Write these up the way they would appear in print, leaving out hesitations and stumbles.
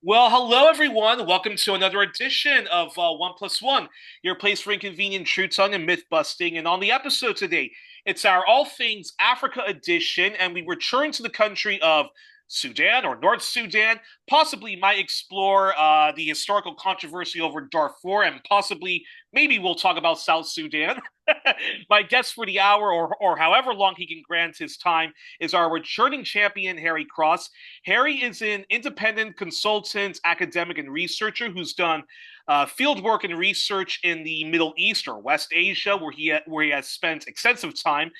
Well, hello everyone. Welcome to another edition of One Plus One, your place for inconvenient truth telling and myth busting. And on the episode today, it's our All Things Africa edition, and we return to the country of Sudan or North Sudan. Possibly might explore the historical controversy over Darfur, and possibly maybe we'll talk about South Sudan. My guest for the hour, or however long he can grant his time, is our returning champion, Harry Cross. Harry is an independent consultant, academic, and researcher who's done field work and research in the Middle East or West Asia, where he has spent extensive time.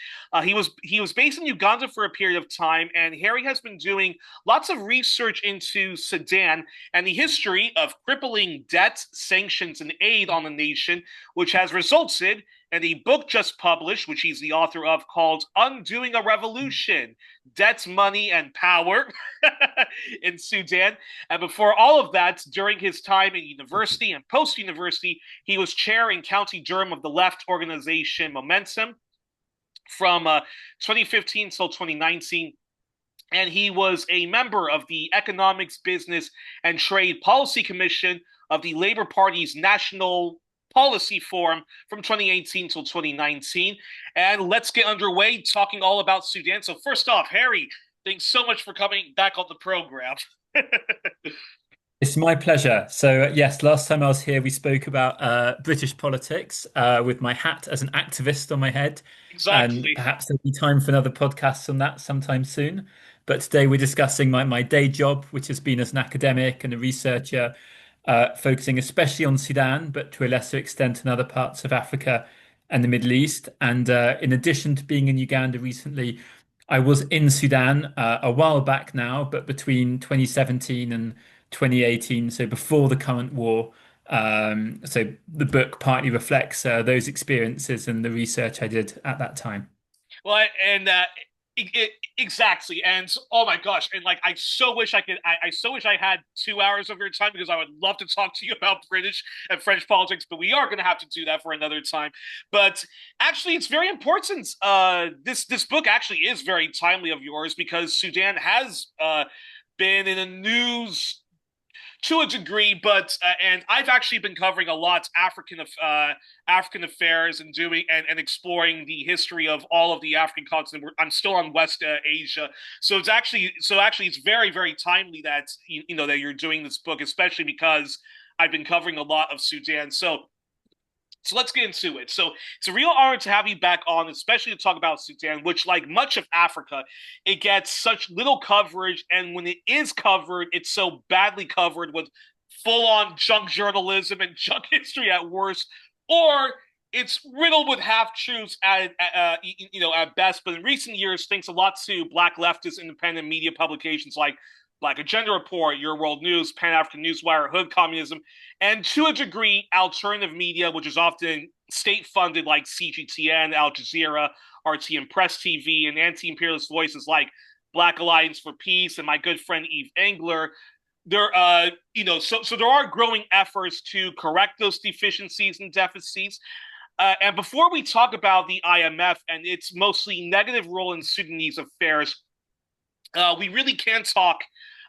He was based in Uganda for a period of time, and Harry has been doing lots of research into Sudan and the history of crippling debt, sanctions, and aid on the nation, which has resulted in a book just published, which he's the author of, called Undoing a Revolution: Debt, Money, and Power in Sudan. And before all of that, during his time in university and post-university, he was chair in County Durham of the left organization Momentum from 2015 till 2019. And he was a member of the Economics, Business, and Trade Policy Commission of the Labour Party's National Policy Forum from 2018 till 2019. And let's get underway talking all about Sudan. So first off, Harry, thanks so much for coming back on the program. It's my pleasure. So, yes, last time I was here, we spoke about British politics with my hat as an activist on my head. And Exactly. perhaps there'll be time for another podcast on that sometime soon. But today we're discussing my day job, which has been as an academic and a researcher, focusing especially on Sudan, but to a lesser extent in other parts of Africa and the Middle East. And in addition to being in Uganda recently, I was in Sudan a while back now, but between 2017 and 2018, so before the current war. So the book partly reflects those experiences and the research I did at that time. Well, and exactly. And oh my gosh, and like I so wish I could. I so wish I had 2 hours of your time because I would love to talk to you about British and French politics. But we are going to have to do that for another time. But actually, it's very important. This book actually is very timely of yours because Sudan has been in the news to a degree, but and I've actually been covering a lot African affairs and doing and exploring the history of all of the African continent. I'm still on West Asia, so actually it's very timely that you know that you're doing this book, especially because I've been covering a lot of Sudan. So let's get into it. So it's a real honor to have you back on, especially to talk about Sudan, which, like much of Africa, it gets such little coverage. And when it is covered, it's so badly covered with full on junk journalism and junk history at worst, or it's riddled with half truths at best. But in recent years, thanks a lot to Black leftist independent media publications like Black Agenda Report, Your World News, Pan-African Newswire, Hood Communism, and to a degree, alternative media, which is often state-funded like CGTN, Al Jazeera, RT and Press TV, and anti-imperialist voices like Black Alliance for Peace and my good friend Eve Engler. So there are growing efforts to correct those deficiencies and deficits. And before we talk about the IMF and its mostly negative role in Sudanese affairs, we really can't talk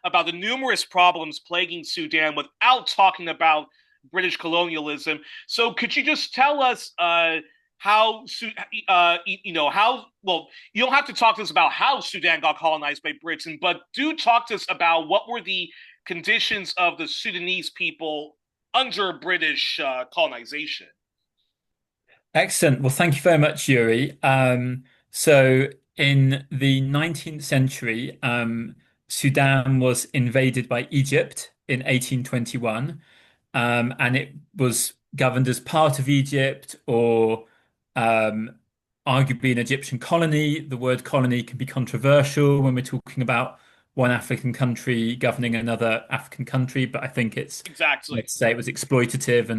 about the numerous problems plaguing Sudan without talking about British colonialism. So, could you just tell us how, how? Well, you don't have to talk to us about how Sudan got colonized by Britain, but do talk to us about what were the conditions of the Sudanese people under British colonization. Excellent. Well, thank you very much, Yuri. So in the 19th century, Sudan was invaded by Egypt in 1821, and it was governed as part of Egypt or arguably an Egyptian colony. The word colony can be controversial when we're talking about one African country governing another African country, but I think it's, Exactly. let's say, it was exploitative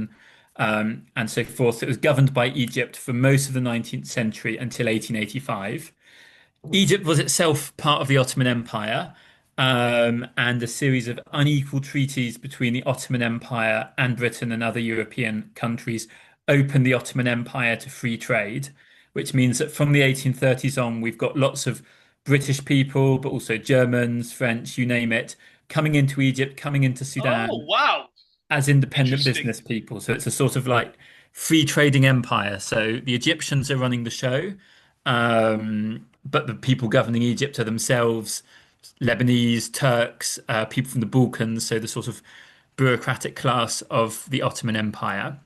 and so forth. It was governed by Egypt for most of the 19th century until 1885. Egypt was itself part of the Ottoman Empire, and a series of unequal treaties between the Ottoman Empire and Britain and other European countries opened the Ottoman Empire to free trade, which means that from the 1830s on, we've got lots of British people, but also Germans, French, you name it, coming into Egypt, coming into Oh, Sudan wow. as independent Interesting. business people. So it's a sort of like free trading empire. So the Egyptians are running the show, but the people governing Egypt are themselves Lebanese, Turks, people from the Balkans. So the sort of bureaucratic class of the Ottoman Empire.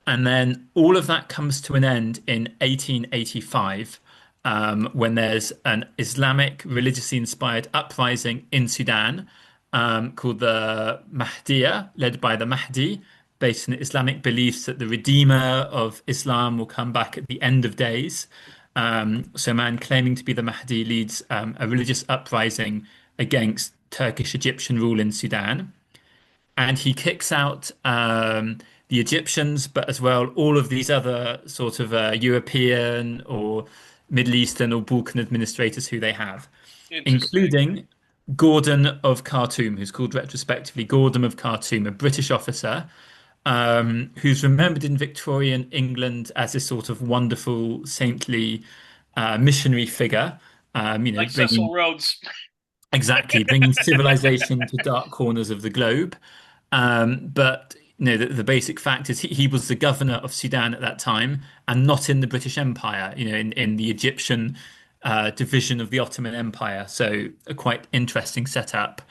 And then all of that comes to an end in 1885, when there's an Islamic religiously inspired uprising in Sudan, called the Mahdiya, led by the Mahdi, based on Islamic beliefs that the Redeemer of Islam will come back at the end of days. So a man claiming to be the Mahdi leads a religious uprising against Turkish Egyptian rule in Sudan, and he kicks out the Egyptians, but as well all of these other sort of European or Middle Eastern or Balkan administrators who they have, Interesting. including Gordon of Khartoum, who's called retrospectively Gordon of Khartoum, a British officer who's remembered in Victorian England as this sort of wonderful, saintly missionary figure, Like Cecil bringing Rhodes. exactly, bringing civilization to dark corners of the globe. But the basic fact is he was the governor of Sudan at that time, and not in the British Empire. In the Egyptian division of the Ottoman Empire. So a quite interesting setup.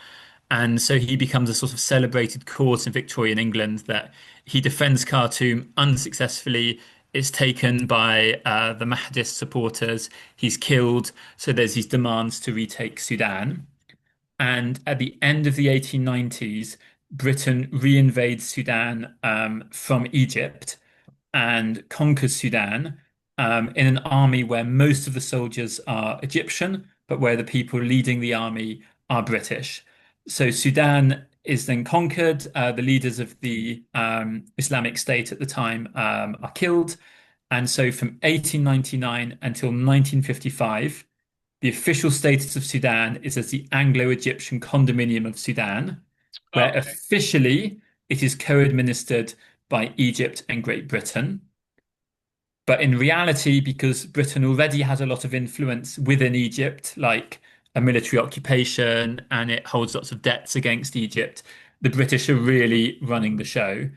And so he becomes a sort of celebrated cause in Victorian England that he defends Khartoum unsuccessfully. It's taken by the Mahdist supporters. He's killed. So there's these demands to retake Sudan. And at the end of the 1890s, Britain reinvades Sudan from Egypt and conquers Sudan in an army where most of the soldiers are Egyptian, but where the people leading the army are British. So Sudan is then conquered. The leaders of the Islamic State at the time are killed. And so from 1899 until 1955, the official status of Sudan is as the Anglo-Egyptian Condominium of Sudan, where Okay. officially it is co-administered by Egypt and Great Britain. But in reality, because Britain already has a lot of influence within Egypt, like a military occupation, and it holds lots of debts against Egypt, the British are really running the show.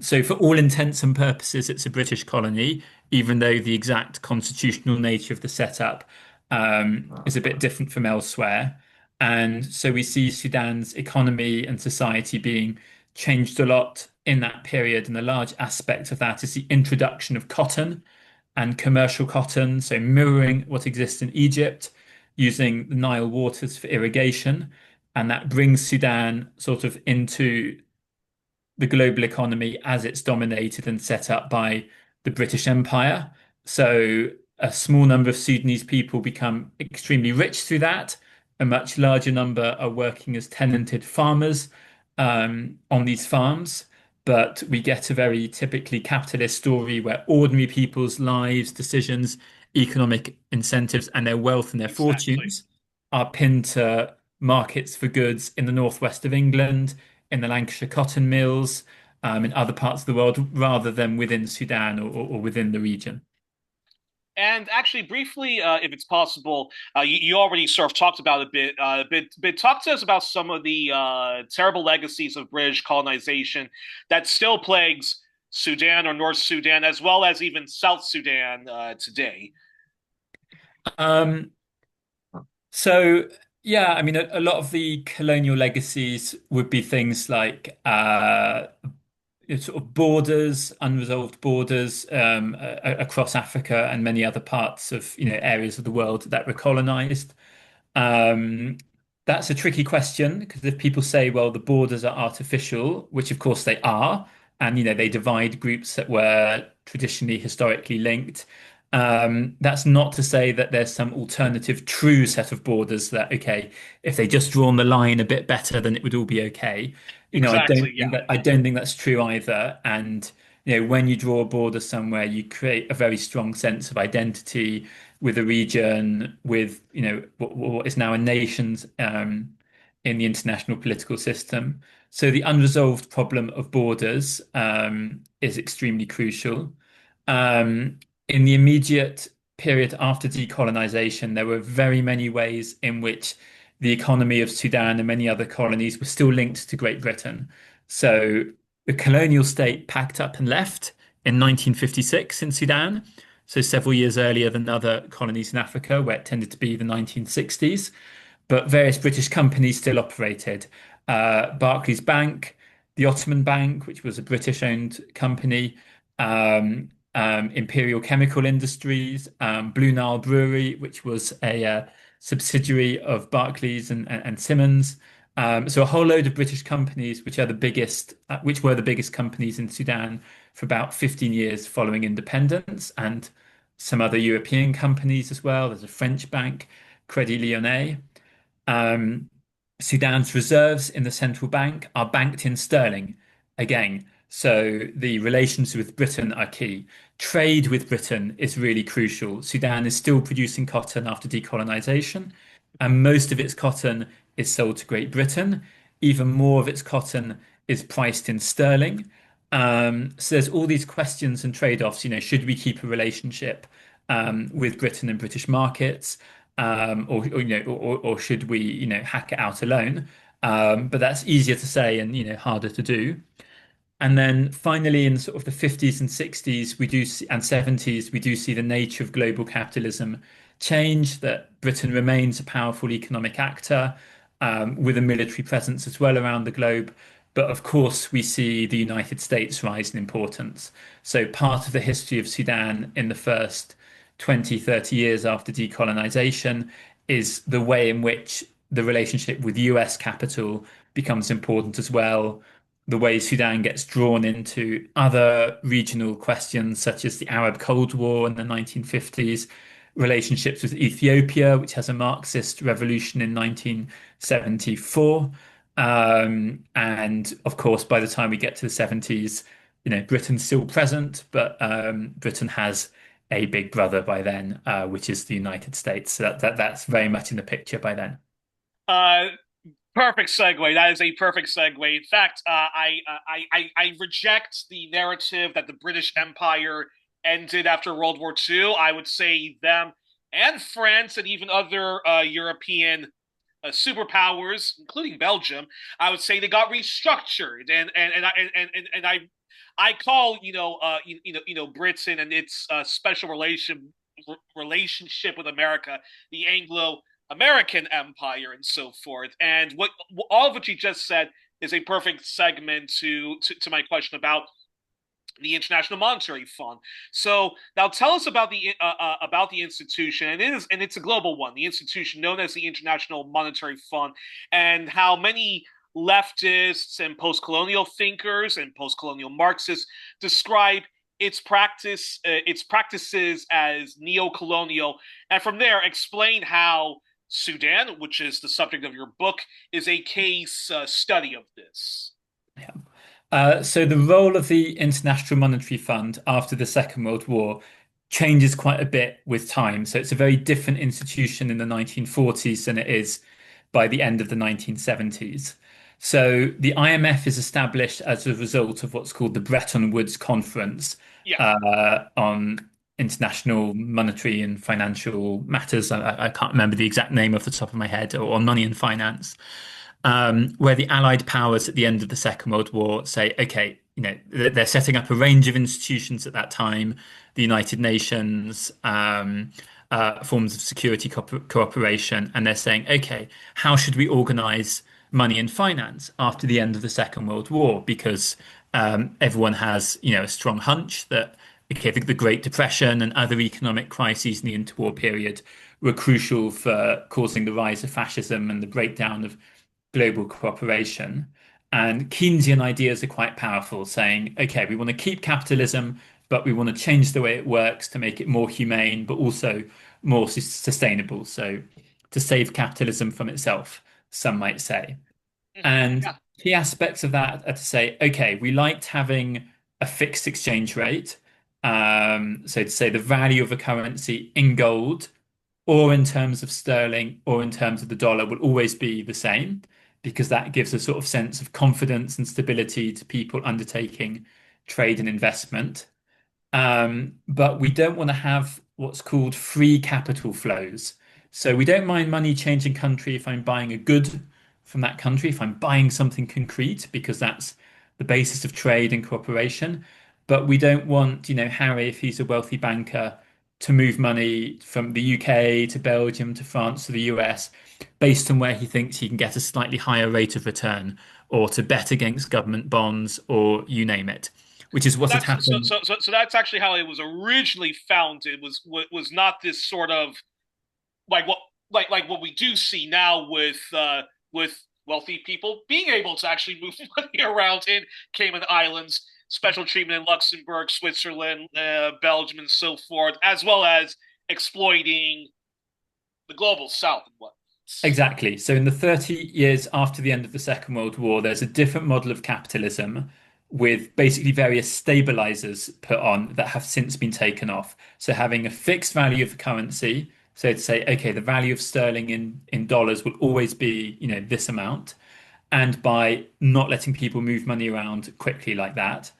So, for all intents and purposes, it's a British colony, even though the exact constitutional nature of the setup is a bit different from elsewhere. And so we see Sudan's economy and society being changed a lot in that period. And a large aspect of that is the introduction of cotton and commercial cotton, so mirroring what exists in Egypt, using the Nile waters for irrigation. And that brings Sudan sort of into the global economy as it's dominated and set up by the British Empire. So a small number of Sudanese people become extremely rich through that. A much larger number are working as tenanted farmers on these farms. But we get a very typically capitalist story where ordinary people's lives, decisions, economic incentives, and their wealth and their Exactly. fortunes are pinned to markets for goods in the northwest of England, in the Lancashire cotton mills, in other parts of the world, rather than within Sudan or within the region. And actually, briefly, if it's possible, you already sort of talked about a bit. Talk to us about some of the terrible legacies of British colonization that still plagues Sudan or North Sudan, as well as even South Sudan today. Um, so, yeah, I mean, a lot of the colonial legacies would be things like sort of borders, unresolved borders across Africa and many other parts of areas of the world that were colonized. Um, that's a tricky question because if people say, well, the borders are artificial, which of course they are, and they divide groups that were traditionally historically linked. That's not to say that there's some alternative true set of borders that, okay, if they just drawn the line a bit better, then it would all be okay. I Exactly. don't Yeah. think that's true either. And when you draw a border somewhere, you create a very strong sense of identity with a region, with what is now a nation's in the international political system. So the unresolved problem of borders is extremely crucial. In the immediate period after decolonization, there were very many ways in which the economy of Sudan and many other colonies was still linked to Great Britain. So the colonial state packed up and left in 1956 in Sudan, so several years earlier than other colonies in Africa, where it tended to be the 1960s. But various British companies still operated. Barclays Bank, the Ottoman Bank, which was a British-owned company, Imperial Chemical Industries, Blue Nile Brewery, which was a subsidiary of Barclays and Simmons. So a whole load of British companies, which were the biggest companies in Sudan for about 15 years following independence, and some other European companies as well. There's a French bank, Credit Lyonnais. Um, Sudan's reserves in the central bank are banked in sterling again. So the relations with Britain are key. Trade with Britain is really crucial. Sudan is still producing cotton after decolonization, and most of its cotton is sold to Great Britain. Even more of its cotton is priced in sterling. So there's all these questions and trade-offs. Should we keep a relationship with Britain and British markets? Or should we, hack it out alone? But that's easier to say and, harder to do. And then finally, in sort of the 50s and 60s, and 70s, we do see the nature of global capitalism change, that Britain remains a powerful economic actor with a military presence as well around the globe. But of course, we see the United States rise in importance. So part of the history of Sudan in the first 20, 30 years after decolonization is the way in which the relationship with US capital becomes important as well. The way Sudan gets drawn into other regional questions, such as the Arab Cold War in the 1950s, relationships with Ethiopia, which has a Marxist revolution in 1974. And of course, by the time we get to the 70s, Britain's still present, but Britain has a big brother by then, which is the United States. So that's very much in the picture by then. Uh, Perfect segue. That is a perfect segue. In fact, I reject the narrative that the British Empire ended after World War II. I would say them and France and even other European superpowers, including Belgium, I would say they got restructured, and I call Britain and its special relationship with America the Anglo-American Empire and so forth. And what all of what you just said is a perfect segment to my question the International Monetary Fund. So now tell us about the institution, and it's a global one, the institution known as the International Monetary Fund, and how many leftists and post-colonial thinkers and post-colonial Marxists describe its practices as neo-colonial, and from there explain how Sudan, which is the subject of your book, is a case study of this. Yeah. So the role of the International Monetary Fund after the Second World War changes quite a bit with time. So it's a very different institution in the 1940s than it is by the end of the 1970s. So the IMF is established as a result of what's called the Bretton Woods Conference Yeah. on international monetary and financial matters. I can't remember the exact name off the top of my head, or on money and finance, where the Allied powers at the end of the Second World War say, okay, they're setting up a range of institutions at that time, the United Nations, forms of security cooperation, and they're saying, okay, how should we organize money and finance after the end of the Second World War? Because everyone has, a strong hunch that okay, the Great Depression and other economic crises in the interwar period were crucial for causing the rise of fascism and the breakdown of global cooperation. And Keynesian ideas are quite powerful, saying, okay, we want to keep capitalism, but we want to change the way it works to make it more humane, but also more sustainable. So to save capitalism from itself, some might say. And Yeah. key aspects of that are to say, okay, we liked having a fixed exchange rate. So to say the value of a currency in gold or in terms of sterling or in terms of the dollar will always be the same, because that gives a sort of sense of confidence and stability to people undertaking trade and investment. But we don't want to have what's called free capital flows. So we don't mind money changing country if I'm buying a good from that country, if I'm buying something concrete, because that's the basis of trade and cooperation. But we don't want, Harry, if he's a wealthy banker, to move money from the UK to Belgium to France to the US based on where he thinks he can get a slightly higher rate of return or to bet against government bonds or you name it, which is what had That's happened. so that's actually how it was originally founded. Was not this sort of like what we do see now with wealthy people being able to actually move money around in Cayman Islands, special treatment in Luxembourg, Switzerland, Belgium, and so forth, as well as exploiting the global south and what. Exactly. So, in the 30 years after the end of the Second World War, there's a different model of capitalism with basically various stabilizers put on that have since been taken off. So, having a fixed value of the currency, so to say, okay, the value of sterling in dollars will always be, this amount. And by not letting people move money around quickly like that.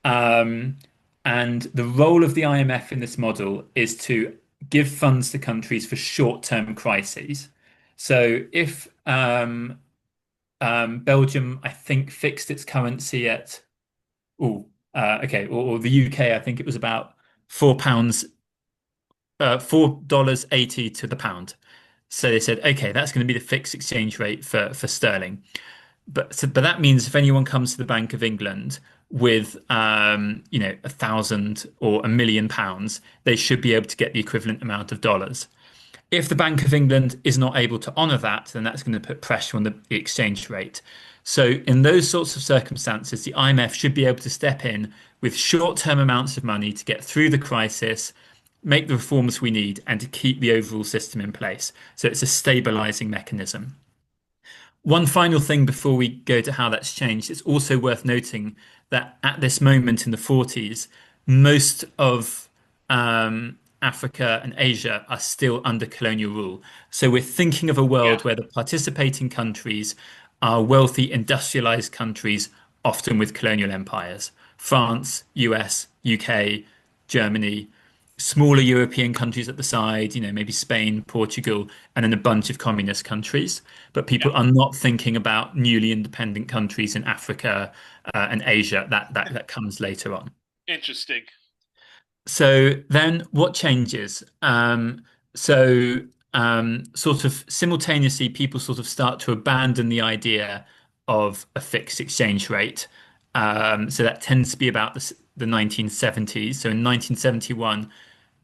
Um, and the role of the IMF in this model is to give funds to countries for short-term crises. So if Belgium, I think, fixed its currency at okay, or the UK, I think it was about £4, $4.80 to the pound. So they said, okay, that's going to be the fixed exchange rate for sterling. But that means if anyone comes to the Bank of England with 1,000 or £1 million, they should be able to get the equivalent amount of dollars. If the Bank of England is not able to honour that, then that's going to put pressure on the exchange rate. So, in those sorts of circumstances, the IMF should be able to step in with short-term amounts of money to get through the crisis, make the reforms we need, and to keep the overall system in place. So, it's a stabilising mechanism. One final thing before we go to how that's changed, it's also worth noting that at this moment in the 40s, most of Africa and Asia are still under colonial rule. So we're thinking of a Yeah, world where the participating countries are wealthy, industrialized countries, often with colonial empires. France, US, UK, Germany, smaller European countries at the side, maybe Spain, Portugal, and then a bunch of communist countries. But yeah, people are not thinking about newly independent countries in Africa and Asia. That comes later on. interesting. So then what changes? Sort of simultaneously, people sort of start to abandon the idea of a fixed exchange rate. So that tends to be about the 1970s. So in 1971,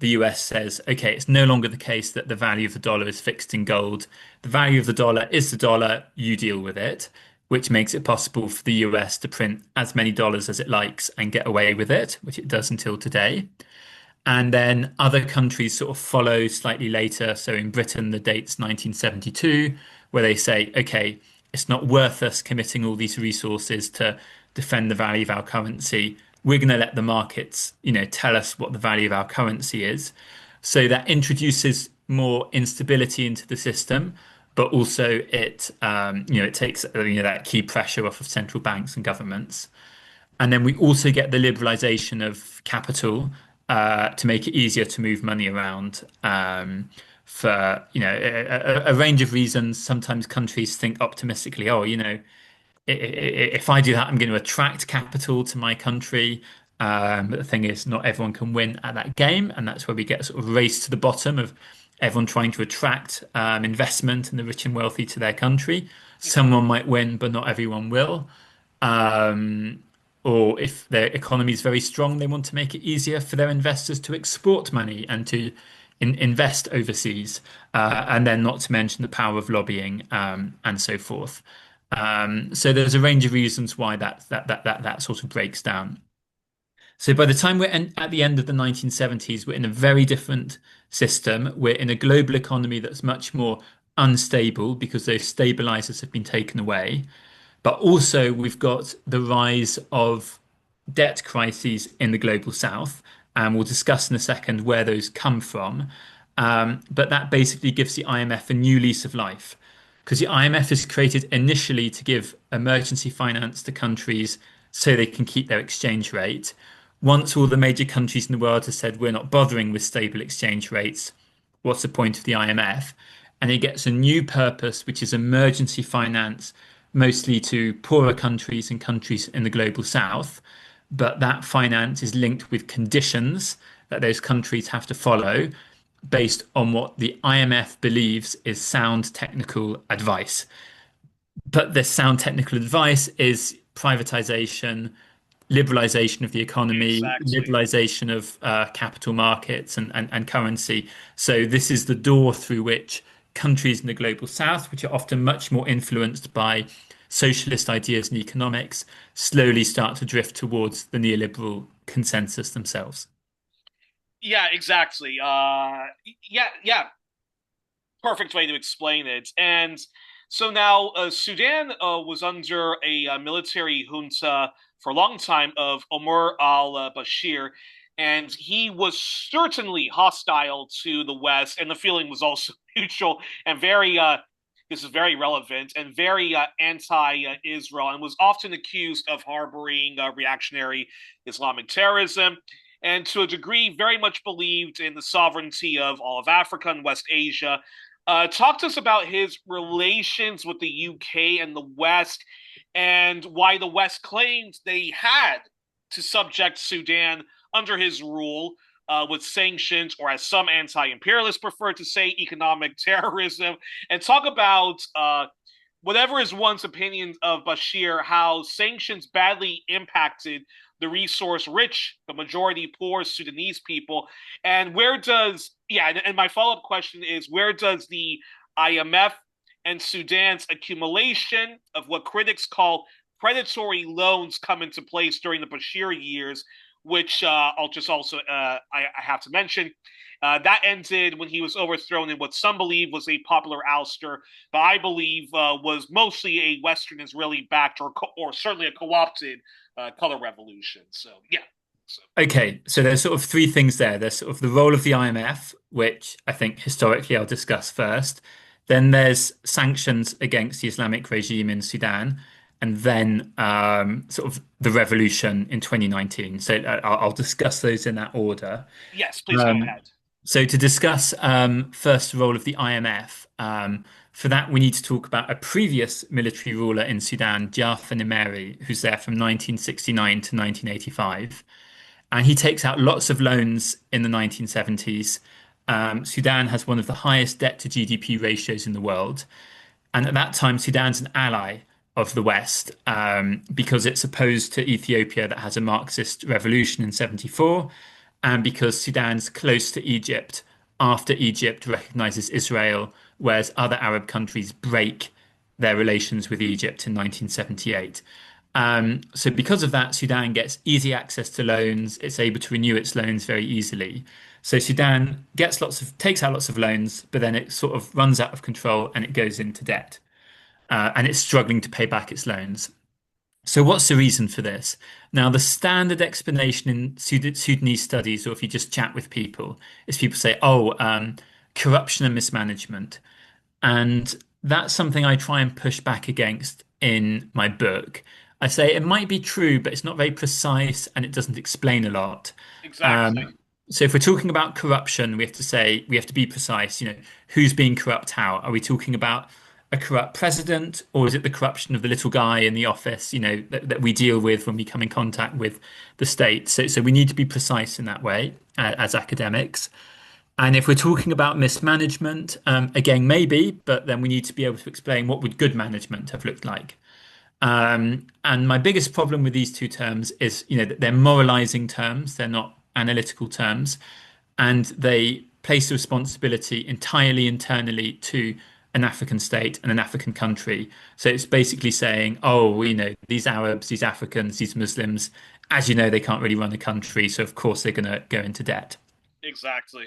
the US says, okay, it's no longer the case that the value of the dollar is fixed in gold. The value of the dollar is the dollar, you deal with it, which makes it possible for the US to print as many dollars as it likes and get away with it, which it does until today. And then other countries sort of follow slightly later. So in Britain, the date's 1972, where they say, okay, it's not worth us committing all these resources to defend the value of our currency. We're going to let the markets, tell us what the value of our currency is. So that introduces more instability into the system, but also it takes, that key pressure off of central banks and governments. And then we also get the liberalization of capital to make it easier to move money around for a range of reasons. Sometimes countries think optimistically, oh, if I do that, I'm going to attract capital to my country. But the thing is, not everyone can win at that game, and that's where we get a sort of race to the bottom of everyone trying to attract investment and the rich and wealthy to their country. Mhm. Someone might win, but not everyone will. Um, or if their economy is very strong, they want to make it easier for their investors to export money and to invest overseas. And then not to mention the power of lobbying and so forth. So there's a range of reasons why that sort of breaks down. So by the time at the end of the 1970s, we're in a very different system. We're in a global economy that's much more unstable because those stabilizers have been taken away. But also, we've got the rise of debt crises in the global south, and we'll discuss in a second where those come from. But that basically gives the IMF a new lease of life because the IMF is created initially to give emergency finance to countries so they can keep their exchange rate. Once all the major countries in the world have said we're not bothering with stable exchange rates, what's the point of the IMF? And it gets a new purpose, which is emergency finance, mostly to poorer countries and countries in the global south. But that finance is linked with conditions that those countries have to follow based on what the IMF believes is sound technical advice. But this sound technical advice is privatization, liberalization of the economy, Exactly. liberalization of capital markets and currency. So this is the door through which countries in the global south, which are often much more influenced by socialist ideas and economics, slowly start to drift towards the neoliberal consensus themselves. Yeah, exactly. Yeah, perfect way to explain it. And so now Sudan was under a military junta for a long time of Omar al-Bashir, and he was certainly hostile to the West, and the feeling was also mutual and very this is very relevant and very anti-Israel, and was often accused of harboring reactionary Islamic terrorism, and to a degree very much believed in the sovereignty of all of Africa and West Asia. Talk to us about his relations with the UK and the West, and why the West claimed they had to subject Sudan under his rule with sanctions, or as some anti imperialists prefer to say, economic terrorism. And talk about whatever is one's opinion of Bashir, how sanctions badly impacted the resource rich, the majority poor Sudanese people. And where does, yeah, and my follow up question is, where does the IMF and Sudan's accumulation of what critics call predatory loans come into place during the Bashir years, which I'll just also, I have to mention, that ended when he was overthrown in what some believe was a popular ouster, but I believe was mostly a Western Israeli backed, or certainly a co opted color revolution. So, yeah. So, Okay, so there's sort of three things there. There's sort of the role of the IMF, which I think historically I'll discuss first. Then there's sanctions against the Islamic regime in Sudan, and then sort of the revolution in 2019. So I'll discuss those in that order. yes, please go Um, ahead. so to discuss first the role of the IMF, for that we need to talk about a previous military ruler in Sudan, Jafar Nimeri, who's there from 1969 to 1985. And he takes out lots of loans in the 1970s. Sudan has one of the highest debt to GDP ratios in the world. And at that time, Sudan's an ally of the West because it's opposed to Ethiopia that has a Marxist revolution in 74, and because Sudan's close to Egypt after Egypt recognizes Israel, whereas other Arab countries break their relations with Egypt in 1978. So because of that, Sudan gets easy access to loans. It's able to renew its loans very easily. So Sudan takes out lots of loans, but then it sort of runs out of control and it goes into debt. And it's struggling to pay back its loans. So what's the reason for this? Now, the standard explanation in Sudanese studies, or if you just chat with people, is people say, oh, corruption and mismanagement. And that's something I try and push back against in my book. I say it might be true, but it's not very precise and it doesn't explain a lot. Exactly. Um, so if we're talking about corruption, we have to be precise. Who's being corrupt how? Are we talking about a corrupt president, or is it the corruption of the little guy in the office, that we deal with when we come in contact with the state? So we need to be precise in that way as academics. And if we're talking about mismanagement, again, maybe, but then we need to be able to explain what would good management have looked like. And my biggest problem with these two terms is, that they're moralizing terms, they're not analytical terms, and they place the responsibility entirely internally to an African state and an African country. So it's basically saying, oh, these Arabs, these Africans, these Muslims, as you know, they can't really run a country, so of course they're going to go into debt. Exactly.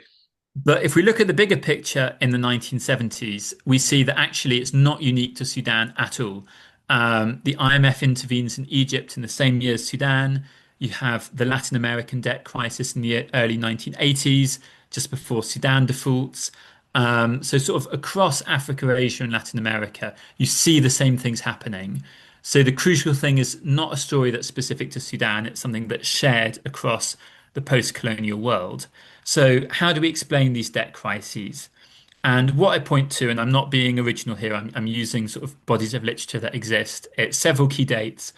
But if we look at the bigger picture in the 1970s, we see that actually it's not unique to Sudan at all. The IMF intervenes in Egypt in the same year as Sudan. You have the Latin American debt crisis in the early 1980s, just before Sudan defaults. So, sort of across Africa, Asia, and Latin America, you see the same things happening. So, the crucial thing is not a story that's specific to Sudan, it's something that's shared across the post-colonial world. So how do we explain these debt crises? And what I point to, and I'm not being original here, I'm using sort of bodies of literature that exist. It's several key dates.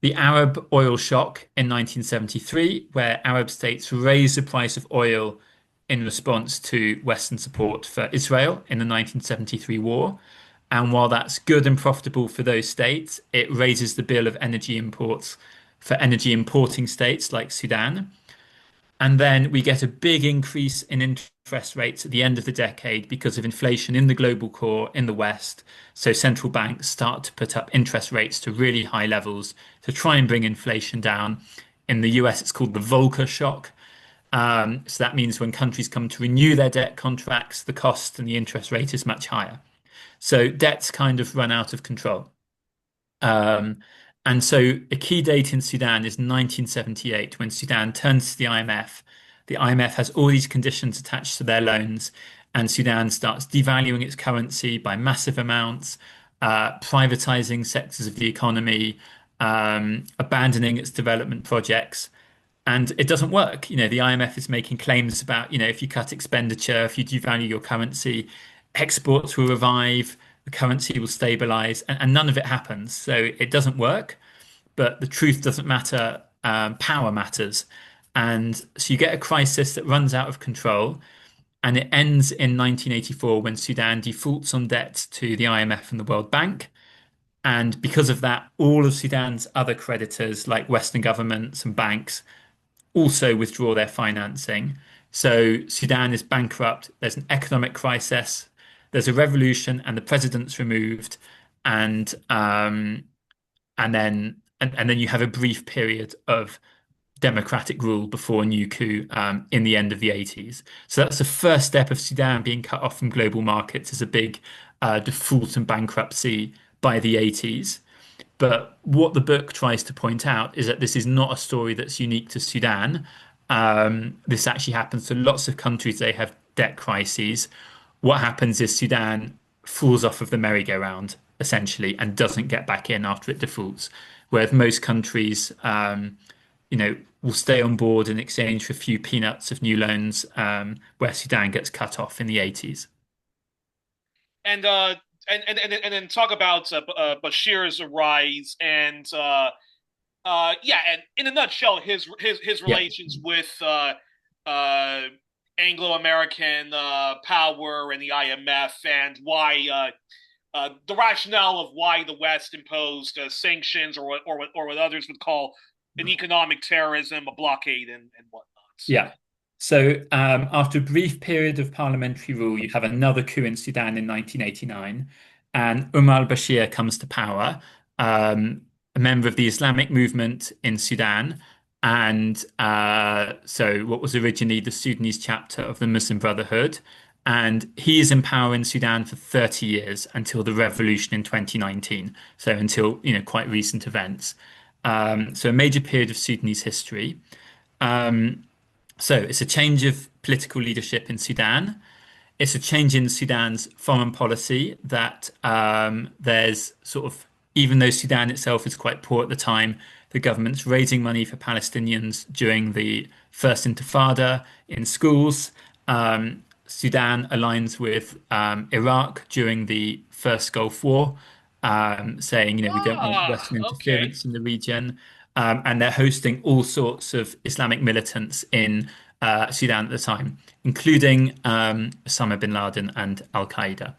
The Arab oil shock in 1973, where Arab states raised the price of oil in response to Western support for Israel in the 1973 war. And while that's good and profitable for those states, it raises the bill of energy imports for energy importing states like Sudan. And then we get a big increase in interest rates at the end of the decade because of inflation in the global core in the West. So central banks start to put up interest rates to really high levels to try and bring inflation down. In the US, it's called the Volcker shock. So that means when countries come to renew their debt contracts, the cost and the interest rate is much higher. So debts kind of run out of control. Um, and so a key date in Sudan is 1978 when Sudan turns to the IMF. The IMF has all these conditions attached to their loans, and Sudan starts devaluing its currency by massive amounts, privatizing sectors of the economy, abandoning its development projects. And it doesn't work. The IMF is making claims about, if you cut expenditure, if you devalue your currency, exports will revive, the currency will stabilize, and none of it happens. So it doesn't work, but the truth doesn't matter. Power matters. And so you get a crisis that runs out of control, and it ends in 1984 when Sudan defaults on debt to the IMF and the World Bank. And because of that, all of Sudan's other creditors, like Western governments and banks, also withdraw their financing. So Sudan is bankrupt. There's an economic crisis. There's a revolution, and the president's removed, and and then you have a brief period of democratic rule before a new coup in the end of the 80s. So that's the first step of Sudan being cut off from global markets as a big default and bankruptcy by the 80s. But what the book tries to point out is that this is not a story that's unique to Sudan. This actually happens to lots of countries. They have debt crises. What happens is Sudan falls off of the merry-go-round, essentially, and doesn't get back in after it defaults. Whereas most countries, will stay on board in exchange for a few peanuts of new loans, where Sudan gets cut off in the 80s. And and then talk about Bashir's rise yeah, and in a nutshell, his Yeah. relations with uh, Anglo-American power and the IMF, and why the rationale of why the West imposed sanctions, or what others would call an economic terrorism, a blockade, and whatnot. Yeah. So after a brief period of parliamentary rule, you have another coup in Sudan in 1989, and Umar al-Bashir comes to power, a member of the Islamic movement in Sudan, and so what was originally the Sudanese chapter of the Muslim Brotherhood. And he is in power in Sudan for 30 years until the revolution in 2019. So until, quite recent events. So a major period of Sudanese history. Um, so it's a change of political leadership in Sudan. It's a change in Sudan's foreign policy that there's sort of, even though Sudan itself is quite poor at the time, the government's raising money for Palestinians during the first Intifada in schools. Sudan aligns with Iraq during the first Gulf War, saying, we don't want Western Okay. interference in the region. And they're hosting all sorts of Islamic militants in Sudan at the time, including Osama bin Laden and Al Qaeda.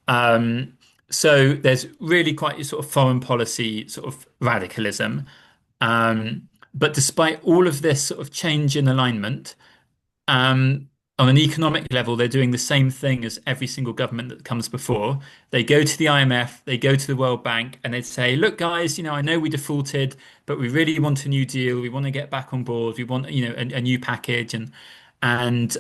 Um, so there's really quite a sort of foreign policy sort of radicalism. But despite all of this sort of change in alignment, um, on an economic level, they're doing the same thing as every single government that comes before. They go to the IMF, they go to the World Bank, and they say, "Look, guys, I know we defaulted, but we really want a new deal. We want to get back on board. We want, a new package." And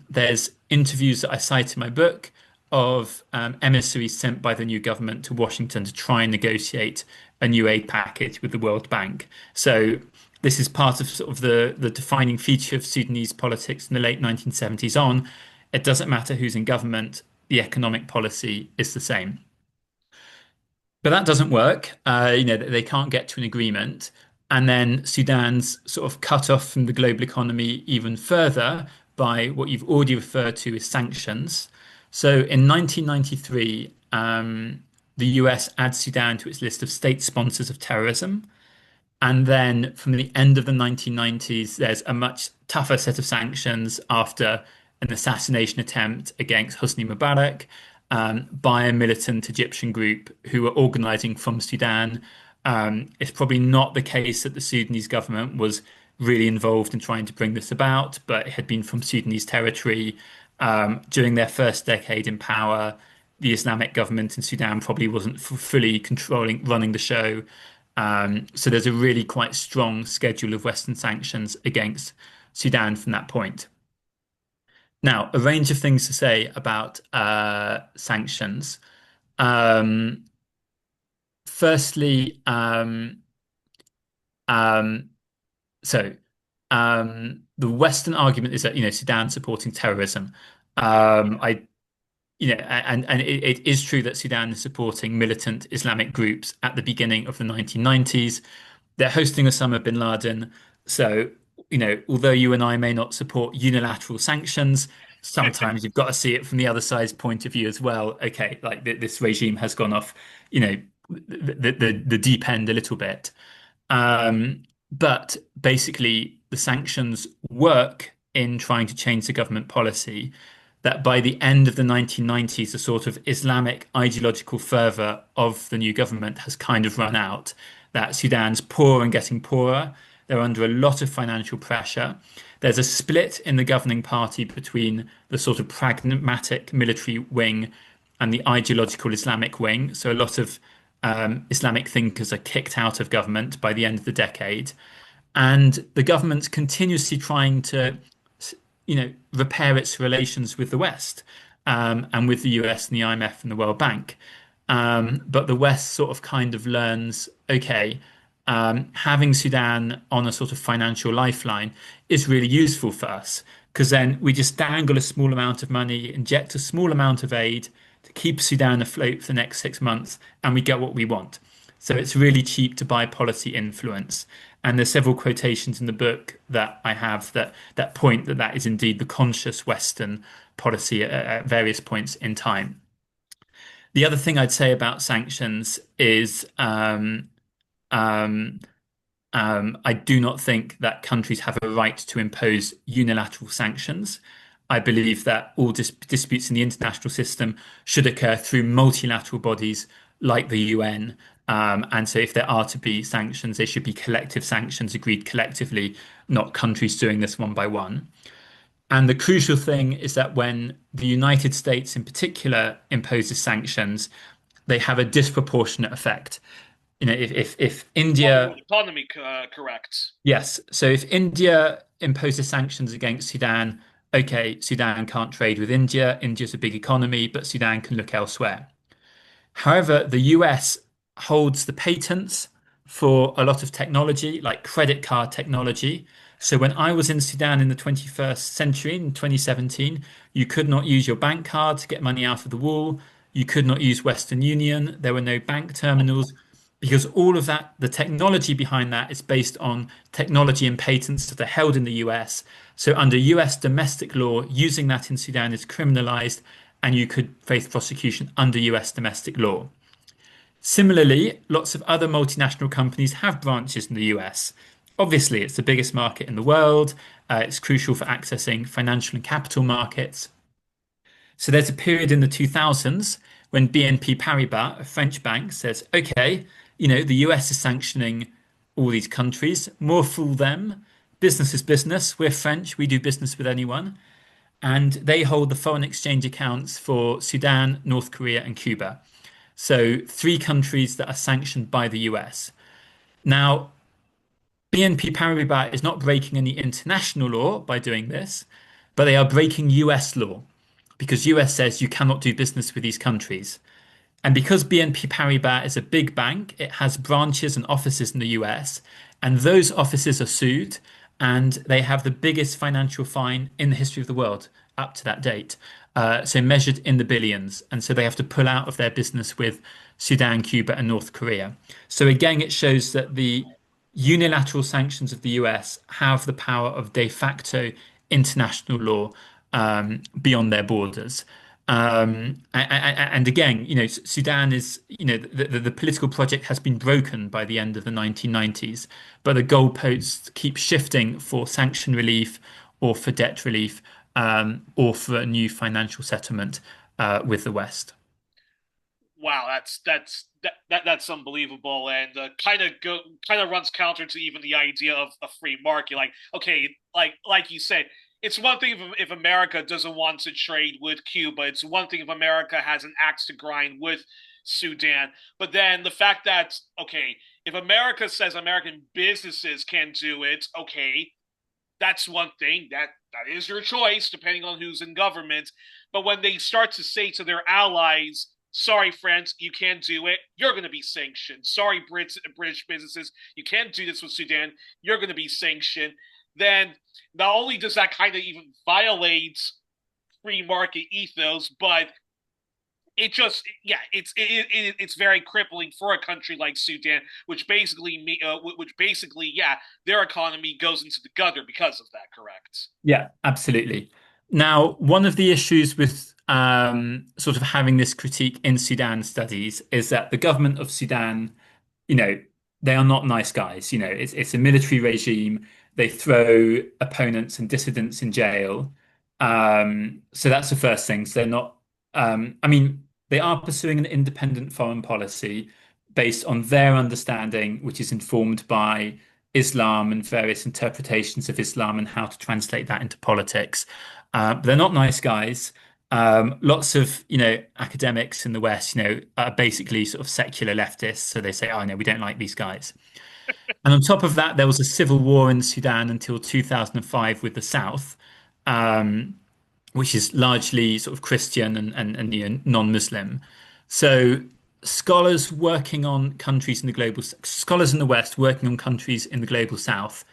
there's interviews that I cite in my book of emissaries sent by the new government to Washington to try and negotiate a new aid package with the World Bank. So this is part of sort of the defining feature of Sudanese politics in the late 1970s on. It doesn't matter who's in government, the economic policy is the same. But that doesn't work. They can't get to an agreement. And then Sudan's sort of cut off from the global economy even further by what you've already referred to as sanctions. So in 1993, the US adds Sudan to its list of state sponsors of terrorism. And then from the end of the 1990s, there's a much tougher set of sanctions after an assassination attempt against Hosni Mubarak by a militant Egyptian group who were organizing from Sudan. It's probably not the case that the Sudanese government was really involved in trying to bring this about, but it had been from Sudanese territory. During their first decade in power, the Islamic government in Sudan probably wasn't fully running the show. So there's a really quite strong schedule of Western sanctions against Sudan from that point. Now, a range of things to say about sanctions. Um, firstly, um, so the Western argument is that Sudan supporting terrorism. I and it is true that Sudan is supporting militant Islamic groups at the beginning of the 1990s. They're hosting Osama bin Laden. So, although you and I may not support unilateral sanctions, sometimes you've got to see it from the other side's point of view as well. Okay, like this regime has gone off, you know, the deep end a little bit. But basically, the sanctions work in trying to change the government policy that by the end of the 1990s, the sort of Islamic ideological fervor of the new government has kind of run out, that Sudan's poor and getting poorer. They're under a lot of financial pressure. There's a split in the governing party between the sort of pragmatic military wing and the ideological Islamic wing. So a lot of Islamic thinkers are kicked out of government by the end of the decade. And the government's continuously trying to repair its relations with the West and with the US and the IMF and the World Bank. But the West sort of kind of learns, okay, having Sudan on a sort of financial lifeline is really useful for us because then we just dangle a small amount of money, inject a small amount of aid to keep Sudan afloat for the next 6 months, and we get what we want. So it's really cheap to buy policy influence. And there's several quotations in the book that I have that point that is indeed the conscious Western policy at various points in time. The other thing I'd say about sanctions is um, I do not think that countries have a right to impose unilateral sanctions. I believe that all disputes in the international system should occur through multilateral bodies like the UN. And so if there are to be sanctions, they should be collective sanctions agreed collectively, not countries doing this one by one. And the crucial thing is that when the United States in particular imposes sanctions, they have a disproportionate effect. If Your India, economy, correct. yes, so if India imposes sanctions against Sudan, okay, Sudan can't trade with India. India's a big economy, but Sudan can look elsewhere. However, the US holds the patents for a lot of technology, like credit card technology. So when I was in Sudan in the 21st century, in 2017, you could not use your bank card to get money out of the wall. You could not use Western Union. There were no bank terminals because all of that, the technology behind that is based on technology and patents that are held in the US. So under US domestic law, using that in Sudan is criminalized and you could face prosecution under US domestic law. Similarly, lots of other multinational companies have branches in the US. Obviously, it's the biggest market in the world. It's crucial for accessing financial and capital markets. So there's a period in the 2000s when BNP Paribas, a French bank, says, okay, the US is sanctioning all these countries. More fool them. Business is business. We're French. We do business with anyone. And they hold the foreign exchange accounts for Sudan, North Korea, and Cuba. So three countries that are sanctioned by the US. Now, BNP Paribas is not breaking any international law by doing this, but they are breaking US law because US says you cannot do business with these countries. And because BNP Paribas is a big bank, it has branches and offices in the US, and those offices are sued, and they have the biggest financial fine in the history of the world up to that date. So measured in the billions. And so they have to pull out of their business with Sudan, Cuba, and North Korea. So again, it shows that the unilateral sanctions of the US have the power of de facto international law beyond their borders. And again, Sudan is, the political project has been broken by the end of the 1990s, but the goalposts keep shifting for sanction relief or for debt relief or for a new financial settlement with the West. Wow, that's unbelievable, and kind of runs counter to even the idea of a free market. Like, okay, like you said, it's one thing if America doesn't want to trade with Cuba. It's one thing if America has an axe to grind with Sudan. But then the fact that, okay, if America says American businesses can do it, okay, that's one thing. That is your choice, depending on who's in government. But when they start to say to their allies, "Sorry, France, you can't do it. You're going to be sanctioned. Sorry, British businesses, you can't do this with Sudan. You're going to be sanctioned." Then not only does that kind of even violate free market ethos, but it just it's very crippling for a country like Sudan, which basically their economy goes into the gutter because of that. Correct? Yeah, absolutely. Now, one of the issues with sort of having this critique in Sudan studies is that the government of Sudan, you know, they are not nice guys. It's a military regime. They throw opponents and dissidents in jail. So that's the first thing. So they're not. I mean, they are pursuing an independent foreign policy based on their understanding, which is informed by Islam and various interpretations of Islam and how to translate that into politics. But they're not nice guys. Lots of, academics in the West, are basically sort of secular leftists. So they say, oh, no, we don't like these guys. And on top of that, there was a civil war in Sudan until 2005 with the South, um, which is largely sort of Christian and non-Muslim. So scholars in the West working on countries in the global South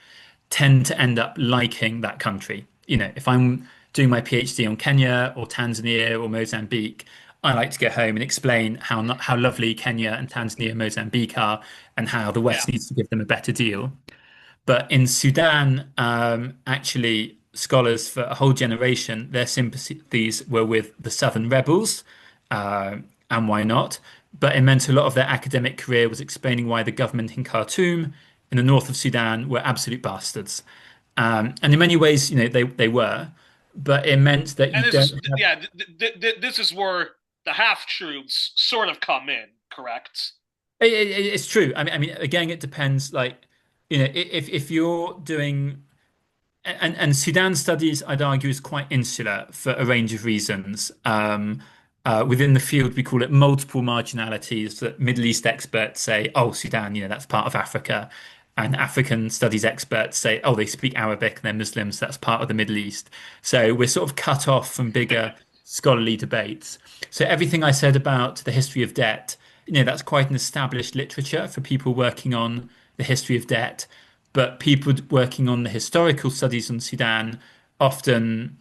tend to end up liking that country. If I'm doing my PhD on Kenya or Tanzania or Mozambique, I like to go home and explain how lovely Kenya and Tanzania and Mozambique are and how the Yeah. West needs to give them a better deal. But in Sudan, actually, scholars for a whole generation, their sympathies were with the Southern rebels, uh, and why not? But it meant a lot of their academic career was explaining why the government in Khartoum, in the north of Sudan, were absolute bastards. And in many ways, they were, but it meant that you And don't have. this is where the half truths sort of come in. Correct? It's true. I mean, again, it depends. Like, if you're doing and Sudan studies, I'd argue, is quite insular for a range of reasons. Within the field, we call it multiple marginalities. That Middle East experts say, "Oh, Sudan, that's part of Africa," and African studies experts say, "Oh, they speak Arabic and they're Muslims. That's part of the Middle East." So we're sort of cut off from bigger scholarly debates. So everything I said about the history of debt, that's quite an established literature for people working on the history of debt. But people working on the historical studies on Sudan often,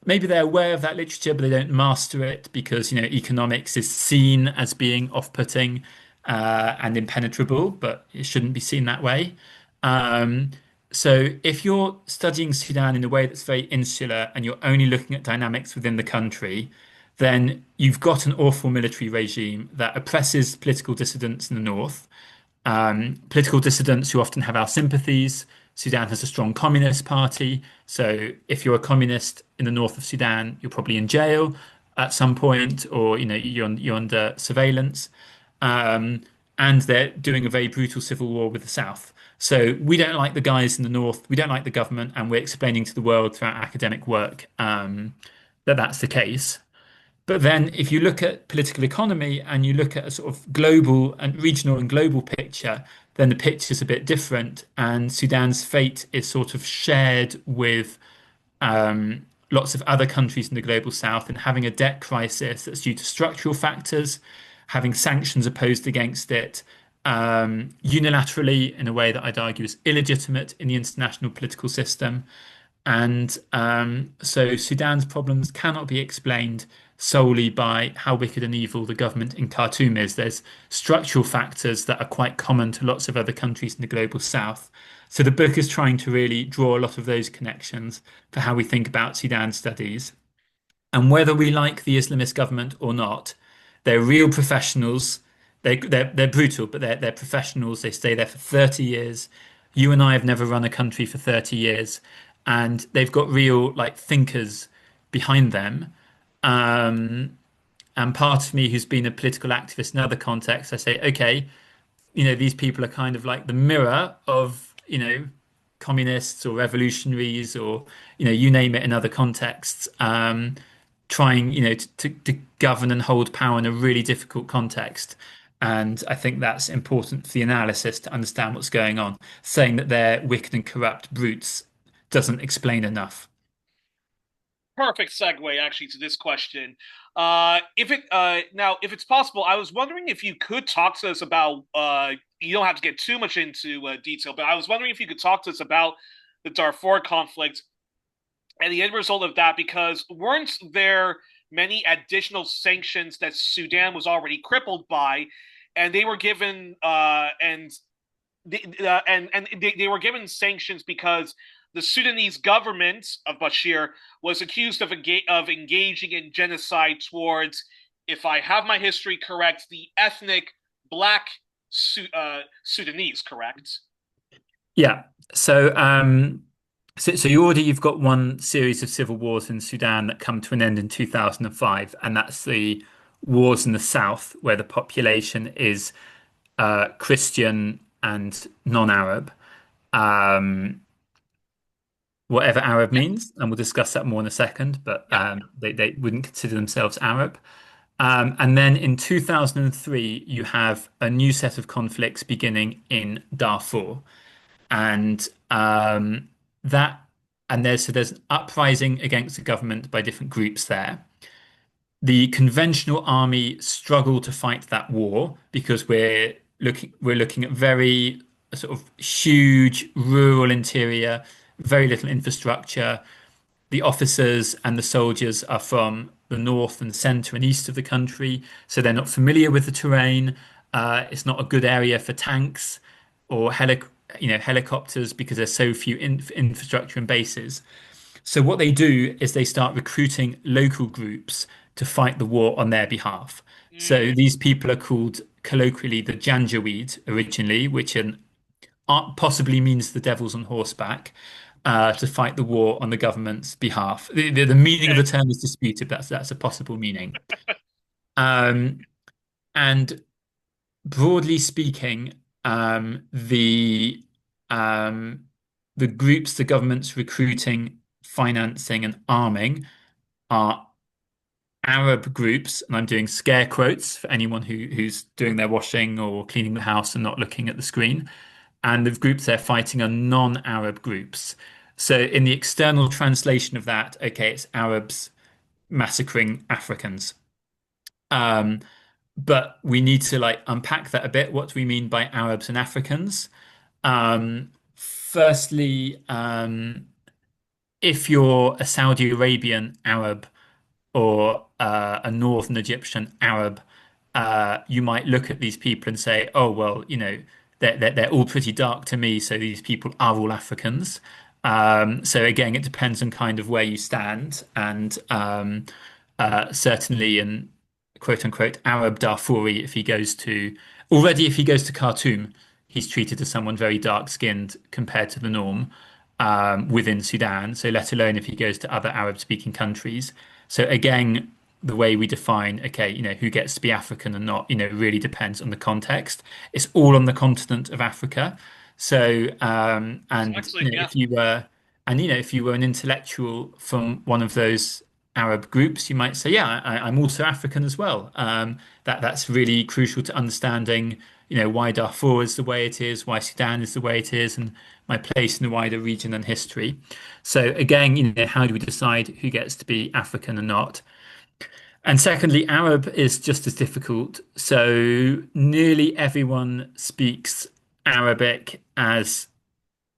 maybe they're aware of that literature, but they don't master it because, economics is seen as being off-putting and impenetrable, but it shouldn't be seen that way. Um, so if you're studying Sudan in a way that's very insular and you're only looking at dynamics within the country, then you've got an awful military regime that oppresses political dissidents in the north, political dissidents who often have our sympathies. Sudan has a strong communist party. So if you're a communist in the north of Sudan, you're probably in jail at some point, or you're under surveillance. Um, and they're doing a very brutal civil war with the south. So we don't like the guys in the north. We don't like the government, and we're explaining to the world through our academic work that that's the case. But then, if you look at political economy and you look at a sort of global and regional and global picture, then the picture's a bit different. And Sudan's fate is sort of shared with lots of other countries in the global south, and having a debt crisis that's due to structural factors, having sanctions opposed against it unilaterally in a way that I'd argue is illegitimate in the international political system. And so Sudan's problems cannot be explained solely by how wicked and evil the government in Khartoum is. There's structural factors that are quite common to lots of other countries in the global south. So the book is trying to really draw a lot of those connections for how we think about Sudan studies. And whether we like the Islamist government or not, they're real professionals. They're brutal, but they're professionals. They stay there for 30 years. You and I have never run a country for 30 years, and they've got real like thinkers behind them. Um, and part of me who's been a political activist in other contexts, I say, okay, these people are kind of like the mirror of, communists or revolutionaries or, you name it in other contexts, trying, to govern and hold power in a really difficult context. And I think that's important for the analysis to understand what's going on. Saying that they're wicked and corrupt brutes doesn't explain enough. Perfect segue actually to this question. If it's possible, I was wondering if you could talk to us about. You don't have to get too much into detail, but I was wondering if you could talk to us about the Darfur conflict and the end result of that, because weren't there many additional sanctions that Sudan was already crippled by, and they were given they were given sanctions because the Sudanese government of Bashir was accused of engaging in genocide towards, if I have my history correct, the ethnic black Sudanese, correct? Yeah. So you've got one series of civil wars in Sudan that come to an end in 2005, and that's the wars in the south where the population is Christian and non-Arab, um, whatever Arab Yeah, means, and we'll discuss that more in a second. But yeah. they wouldn't consider themselves Arab. And then in 2003, you have a new set of conflicts beginning in Darfur. And that there's an uprising against the government by different groups there. The conventional army struggle to fight that war because we're looking at very sort of huge rural interior, very little infrastructure. The officers and the soldiers are from the north and center and east of the country, so they're not familiar with the terrain. It's not a good area for tanks or helicopters because there's so few infrastructure and bases. So what they do is they start recruiting local groups to fight the war on their behalf. So Mm, these people are called colloquially the Janjaweed originally, which possibly means the devils on horseback, to fight the war on the government's behalf. The meaning of okay. the term is disputed, but that's a possible meaning. Um, and broadly speaking, um, the groups the government's recruiting, financing, and arming are Arab groups, and I'm doing scare quotes for anyone who's doing their washing or cleaning the house and not looking at the screen. And the groups they're fighting are non-Arab groups. So in the external translation of that, okay, it's Arabs massacring Africans. Um, but we need to like unpack that a bit. What do we mean by Arabs and Africans? Firstly, if you're a Saudi Arabian Arab or a Northern Egyptian Arab, you might look at these people and say, "Oh, well, they're all pretty dark to me, so these people are all Africans." So again, it depends on kind of where you stand, and certainly in quote unquote Arab Darfuri, if he goes to Khartoum, he's treated as someone very dark skinned compared to the norm within Sudan. So let alone if he goes to other Arab speaking countries. So again, the way we define, okay, who gets to be African and not, really depends on the context. It's all on the continent of Africa. So, Precisely, yeah. if you were an intellectual from one of those Arab groups, you might say, yeah, I'm also African as well. That's really crucial to understanding, why Darfur is the way it is, why Sudan is the way it is, and my place in the wider region and history. So again, how do we decide who gets to be African and not? And secondly, Arab is just as difficult. So nearly everyone speaks Arabic as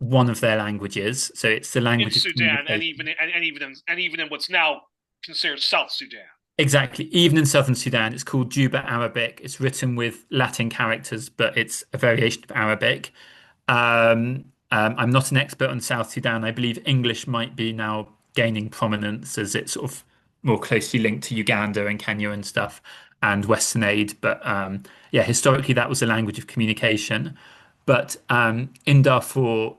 one of their languages. So it's the In language of Sudan, and communication. even in what's now considered South Sudan. Exactly. Even in southern Sudan, it's called Juba Arabic. It's written with Latin characters, but it's a variation of Arabic. I'm not an expert on South Sudan. I believe English might be now gaining prominence as it's sort of more closely linked to Uganda and Kenya and stuff and Western aid. But yeah, historically that was a language of communication. But in Darfur,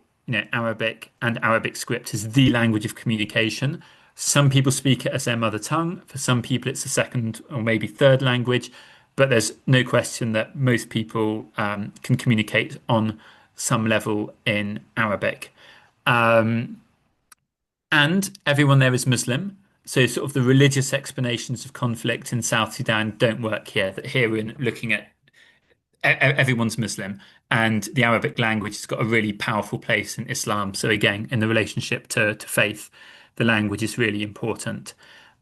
Arabic and Arabic script is the language of communication. Some people speak it as their mother tongue. For some people, it's a second or maybe third language. But there's no question that most people can communicate on some level in Arabic. Um, and everyone there is Muslim. So, sort of the religious explanations of conflict in South Sudan don't work here. That here we're looking at everyone's Muslim, and the Arabic language has got a really powerful place in Islam. So again, in the relationship to faith, the language is really important.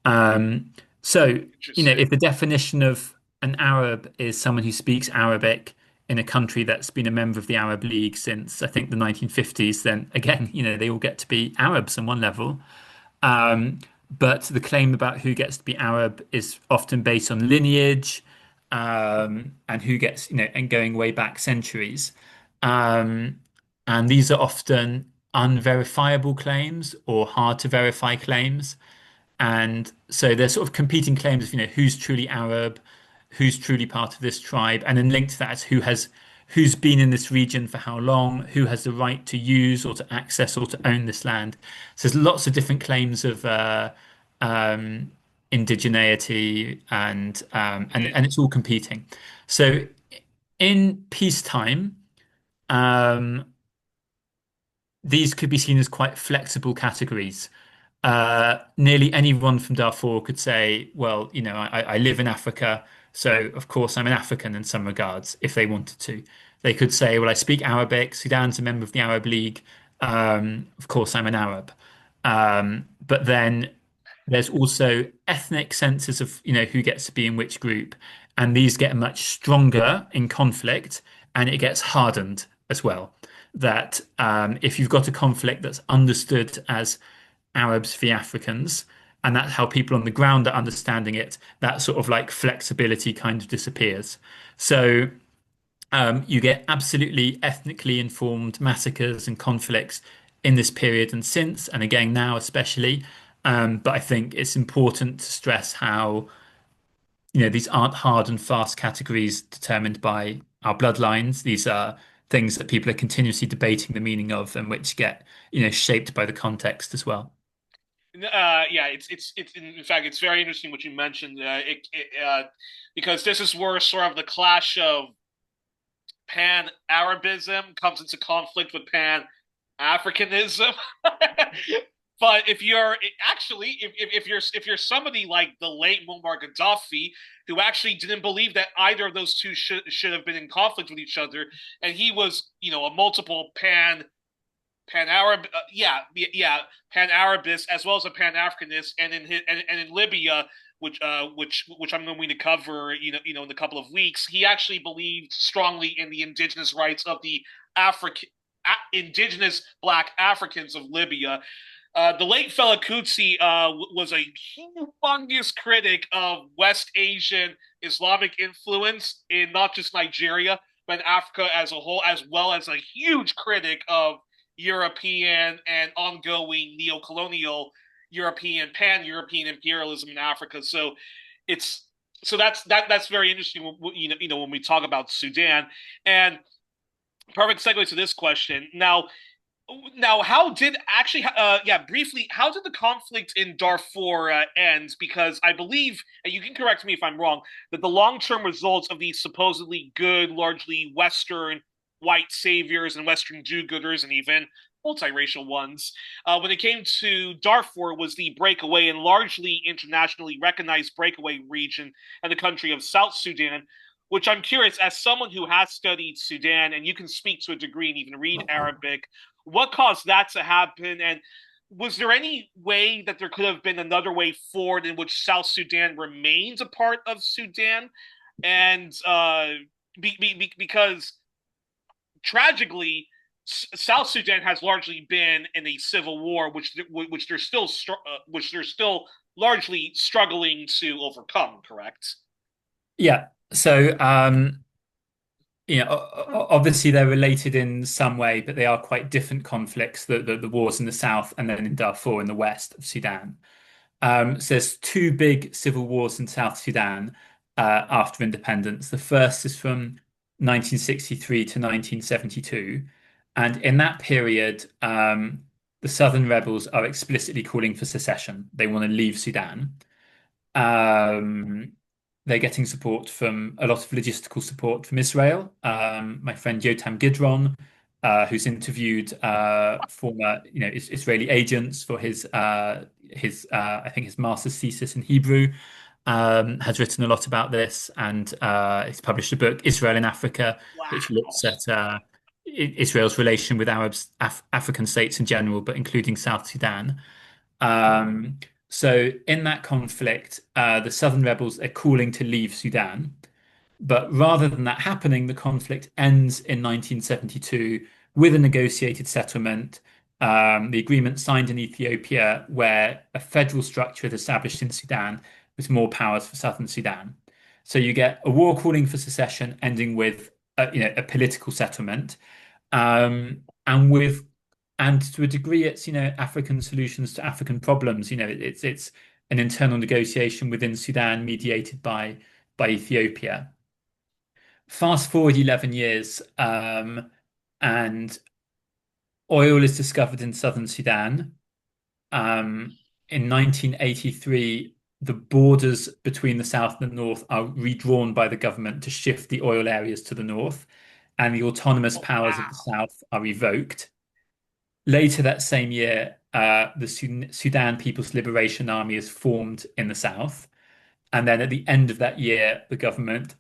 Um, so, Interesting. if the definition of an Arab is someone who speaks Arabic in a country that's been a member of the Arab League since I think the 1950s, then again, they all get to be Arabs on one level. Um, but the claim about who gets to be Arab is often based on lineage, and who gets, and going way back centuries. Um, and these are often unverifiable claims or hard to verify claims. And so there's sort of competing claims of, who's truly Arab, who's truly part of this tribe, and then linked to that is who's been in this region for how long, who has the right to use or to access or to own this land. So there's lots of different claims of um, indigeneity Mm. and it's all competing. So in peacetime, um, these could be seen as quite flexible categories. Nearly anyone from Darfur could say, well, I live in Africa, so of course I'm an African in some regards, if they wanted to. They could say, well, I speak Arabic, Sudan's a member of the Arab League, of course I'm an Arab. But then there's also ethnic senses of, who gets to be in which group, and these get much stronger in conflict, and it gets hardened as well. That if you've got a conflict that's understood as Arabs v Africans, and that's how people on the ground are understanding it, that sort of like flexibility kind of disappears. So you get absolutely ethnically informed massacres and conflicts in this period and since, and again now especially. But I think it's important to stress how, these aren't hard and fast categories determined by our bloodlines. These are things that people are continuously debating the meaning of and which get, shaped by the context as well. Yeah, it's in fact it's very interesting what you mentioned. Because this is where sort of the clash of Pan-Arabism comes into conflict with Pan-Africanism. But if you're actually if you're somebody like the late Muammar Gaddafi, who actually didn't believe that either of those two should have been in conflict with each other, and he was a multiple Pan-Arab, yeah, Pan-Arabist as well as a Pan-Africanist, and in Libya, which I'm going to cover, in a couple of weeks, he actually believed strongly in the indigenous rights of the African indigenous Black Africans of Libya. The late Fela Kuti was a humongous critic of West Asian Islamic influence in not just Nigeria, but in Africa as a whole, as well as a huge critic of European and ongoing neo-colonial European, pan-European imperialism in Africa. It's that's very interesting. When we talk about Sudan, and perfect segue to this question. Now, how did actually, yeah, briefly, how did the conflict in Darfur end? Because I believe, and you can correct me if I'm wrong, that the long-term results of these supposedly good, largely Western white saviors and Western do-gooders, and even multiracial ones, when it came to Darfur, was the breakaway and largely internationally recognized breakaway region and the country of South Sudan, which I'm curious, as someone who has studied Sudan, and you can speak to a degree and even read Arabic, what caused that to happen? And was there any way that there could have been another way forward in which South Sudan remains a part of Sudan? And because tragically, South Sudan has largely been in a civil war, which they're still largely struggling to overcome, correct? Yeah. So, obviously they're related in some way, but they are quite different conflicts. The wars in the south and then in Darfur in the west of Sudan. So there's two big civil wars in South Sudan after independence. The first is from 1963 to 1972, and in that period, the southern rebels are explicitly calling for secession. They want to leave Sudan. Um, they're getting support from a lot of logistical support from Israel. My friend Yotam Gidron, who's interviewed former, Israeli agents for I think his master's thesis in Hebrew, has written a lot about this, and he's published a book, Israel in Africa, which Wow. looks at Israel's relation with African states in general, but including South Sudan. Um, so in that conflict, the southern rebels are calling to leave Sudan. But rather than that happening, the conflict ends in 1972 with a negotiated settlement. The agreement signed in Ethiopia, where a federal structure is established in Sudan with more powers for southern Sudan. So you get a war calling for secession, ending with a political settlement, and to a degree, it's African solutions to African problems. It's an internal negotiation within Sudan, mediated by Ethiopia. Fast forward 11 years, and oil is discovered in southern Sudan. In 1983, the borders between the south and the north are redrawn by the government to shift the oil areas to the north, and the autonomous Oh, powers of the wow. south are revoked. Later that same year, the Sudan People's Liberation Army is formed in the south. And then at the end of that year, the government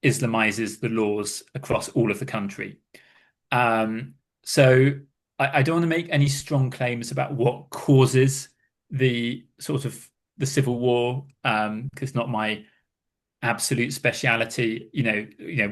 Islamizes the laws across all of the country. Um, so I don't want to make any strong claims about what causes the sort of the civil war, because it's not my absolute speciality.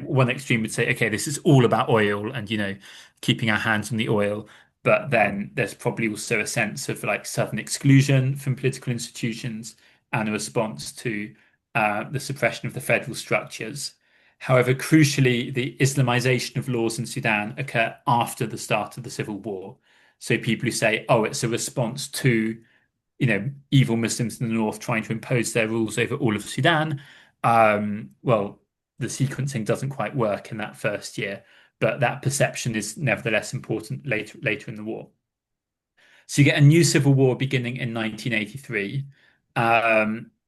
One extreme would say, okay, this is all about oil and, keeping our hands on the oil. But then there's probably also a sense of like sudden exclusion from political institutions and a response to the suppression of the federal structures. However, crucially, the Islamization of laws in Sudan occur after the start of the civil war. So people who say, oh, it's a response to evil Muslims in the north trying to impose their rules over all of Sudan. Well, the sequencing doesn't quite work in that first year, but that perception is nevertheless important later in the war. So you get a new civil war beginning in 1983.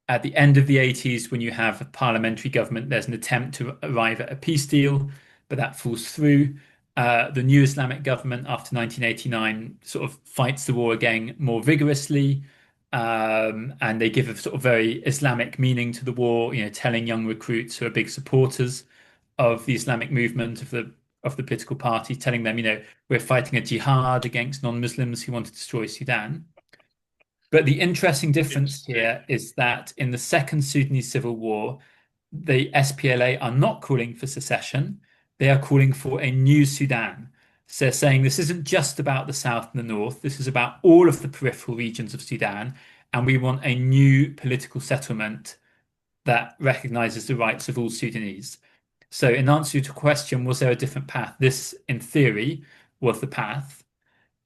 At the end of the 80s, when you have a parliamentary government, there's an attempt to arrive at a peace deal, but that falls through. The new Islamic government after 1989 sort of fights the war again more vigorously, and they give a sort of very Islamic meaning to the war, telling young recruits who are big supporters of the Islamic movement of the political party, telling them, we're fighting a jihad against non-Muslims who want to destroy Sudan. But the interesting difference Interesting. here is that in the Second Sudanese Civil War, the SPLA are not calling for secession, they are calling for a new Sudan. So they're saying this isn't just about the south and the north, this is about all of the peripheral regions of Sudan, and we want a new political settlement that recognizes the rights of all Sudanese. So, in answer to your question, was there a different path? This, in theory, was the path.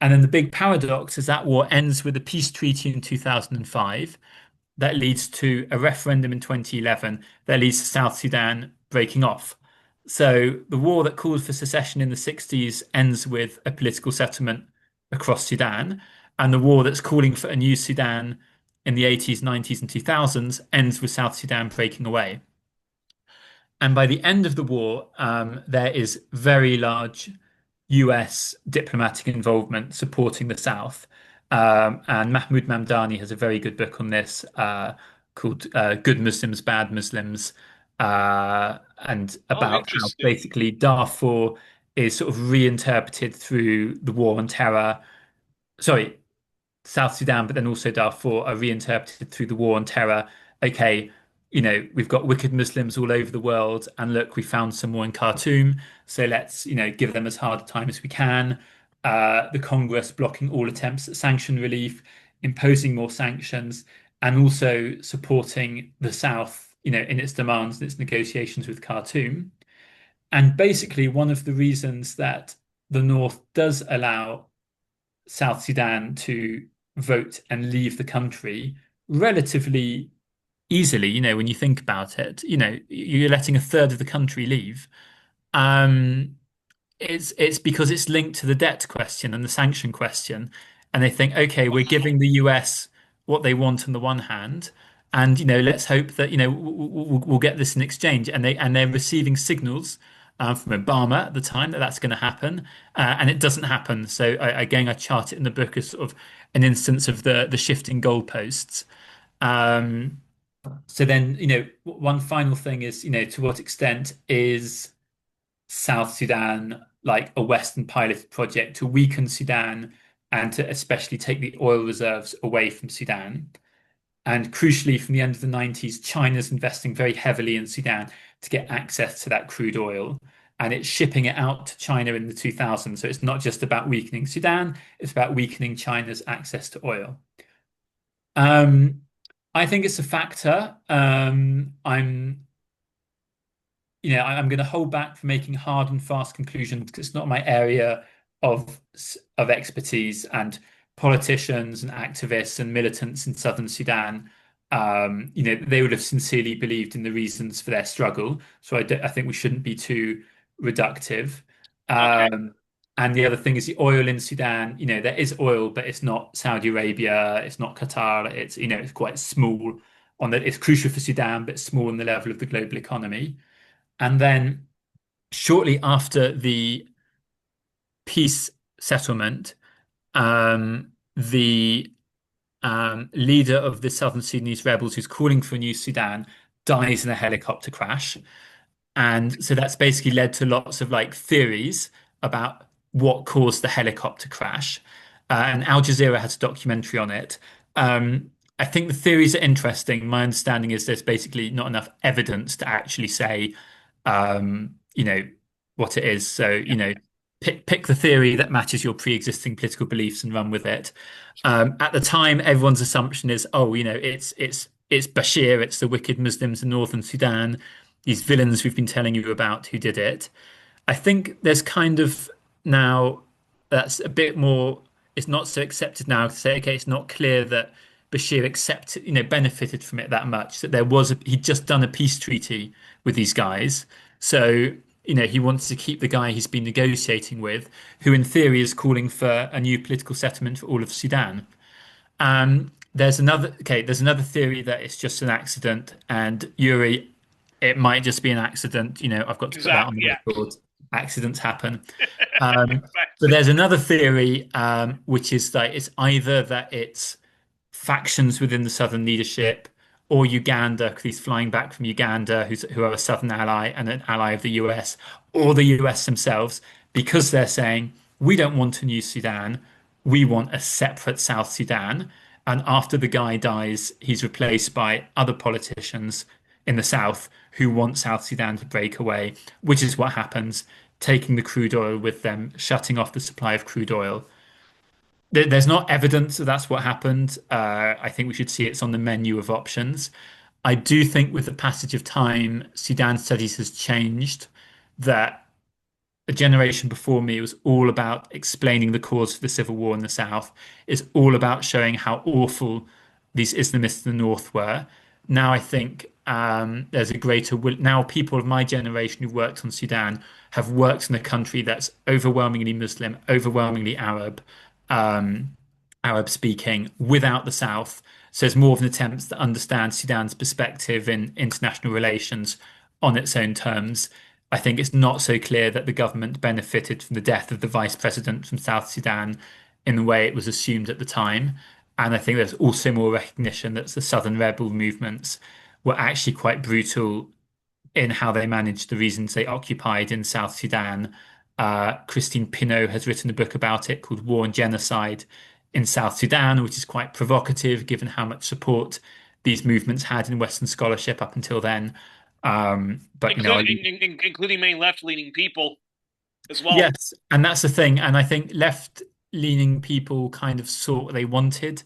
And then the big paradox is that war ends with a peace treaty in 2005 that leads to a referendum in 2011 that leads to South Sudan breaking off. So the war that called for secession in the 60s ends with a political settlement across Sudan, and the war that's calling for a new Sudan in the 80s, 90s, and 2000s ends with South Sudan breaking away. And by the end of the war, there is very large US diplomatic involvement supporting the South. And Mahmoud Mamdani has a very good book on this called Good Muslims, Bad Muslims, and Oh, about how interesting. basically Darfur is sort of reinterpreted through the war on terror. Sorry, South Sudan, but then also Darfur are reinterpreted through the war on terror. Okay, we've got wicked Muslims all over the world, and look, we found some more in Khartoum, so let's, give them as hard a time as we can. The Congress blocking all attempts at sanction relief, imposing more sanctions, and also supporting the South, in its demands and its negotiations with Khartoum. And basically, one of the reasons that the North does allow South Sudan to vote and leave the country relatively easily, when you think about it, you're letting a third of the country leave. Um, it's because it's linked to the debt question and the sanction question. And they think, okay, we're Wow. giving the US what they want on the one hand, and let's hope that we'll get this in exchange. And they're receiving signals from Obama at the time that that's going to happen, and it doesn't happen. So again, I chart it in the book as sort of an instance of the shifting goalposts. Um, so then, one final thing is, to what extent is South Sudan like a Western pilot project to weaken Sudan and to especially take the oil reserves away from Sudan? And crucially, from the end of the 90s, China's investing very heavily in Sudan to get access to that crude oil. And it's shipping it out to China in the 2000s. So it's not just about weakening Sudan, it's about weakening China's access to oil. Um, I think it's a factor. I'm going to hold back from making hard and fast conclusions because it's not my area of expertise. And politicians and activists and militants in southern Sudan, they would have sincerely believed in the reasons for their struggle. So I think we shouldn't be too reductive. Okay. Um, and the other thing is the oil in Sudan. There is oil, but it's not Saudi Arabia, it's not Qatar. It's quite small on that. It's crucial for Sudan, but small on the level of the global economy. And then shortly after the peace settlement, the leader of the Southern Sudanese rebels who's calling for a new Sudan dies in a helicopter crash. And so that's basically led to lots of like theories about what caused the helicopter crash. And Al Jazeera has a documentary on it. I think the theories are interesting. My understanding is there's basically not enough evidence to actually say, what it is. So, pick the theory that matches your pre-existing political beliefs and run with it. At the time, everyone's assumption is, oh, it's Bashir, it's the wicked Muslims in northern Sudan, these villains we've been telling you about who did it. I think there's kind of now that's a bit more, it's not so accepted now to say, okay, it's not clear that Bashir accepted, benefited from it that much, that he'd just done a peace treaty with these guys. So, he wants to keep the guy he's been negotiating with, who in theory is calling for a new political settlement for all of Sudan. There's another theory that it's just an accident, and Yuri, it might just be an accident. I've got to put that on Exactly. the Yeah. record. Accidents happen. Um, but Exactly. there's another theory, which is that it's either that it's factions within the Southern leadership or Uganda, because he's flying back from Uganda, who are a Southern ally and an ally of the US, or the US themselves, because they're saying, we don't want a new Sudan, we want a separate South Sudan. And after the guy dies, he's replaced by other politicians in the South who want South Sudan to break away, which is what happens, taking the crude oil with them, shutting off the supply of crude oil. There's not evidence that that's what happened. I think we should see it's on the menu of options. I do think with the passage of time, Sudan studies has changed, that a generation before me was all about explaining the cause for the civil war in the South. It's all about showing how awful these Islamists in the North were. Now I think there's a greater will. Now people of my generation who've worked on Sudan have worked in a country that's overwhelmingly Muslim, overwhelmingly Arab, Arab speaking, without the South. So it's more of an attempt to understand Sudan's perspective in international relations on its own terms. I think it's not so clear that the government benefited from the death of the vice president from South Sudan in the way it was assumed at the time. And I think there's also more recognition that the southern rebel movements were actually quite brutal in how they managed the reasons they occupied in South Sudan. Christine Pinot has written a book about it called War and Genocide in South Sudan, which is quite provocative given how much support these movements had in Western scholarship up until then. But Including many left-leaning people as well. yes, and that's the thing. And I think left-leaning people kind of saw what they wanted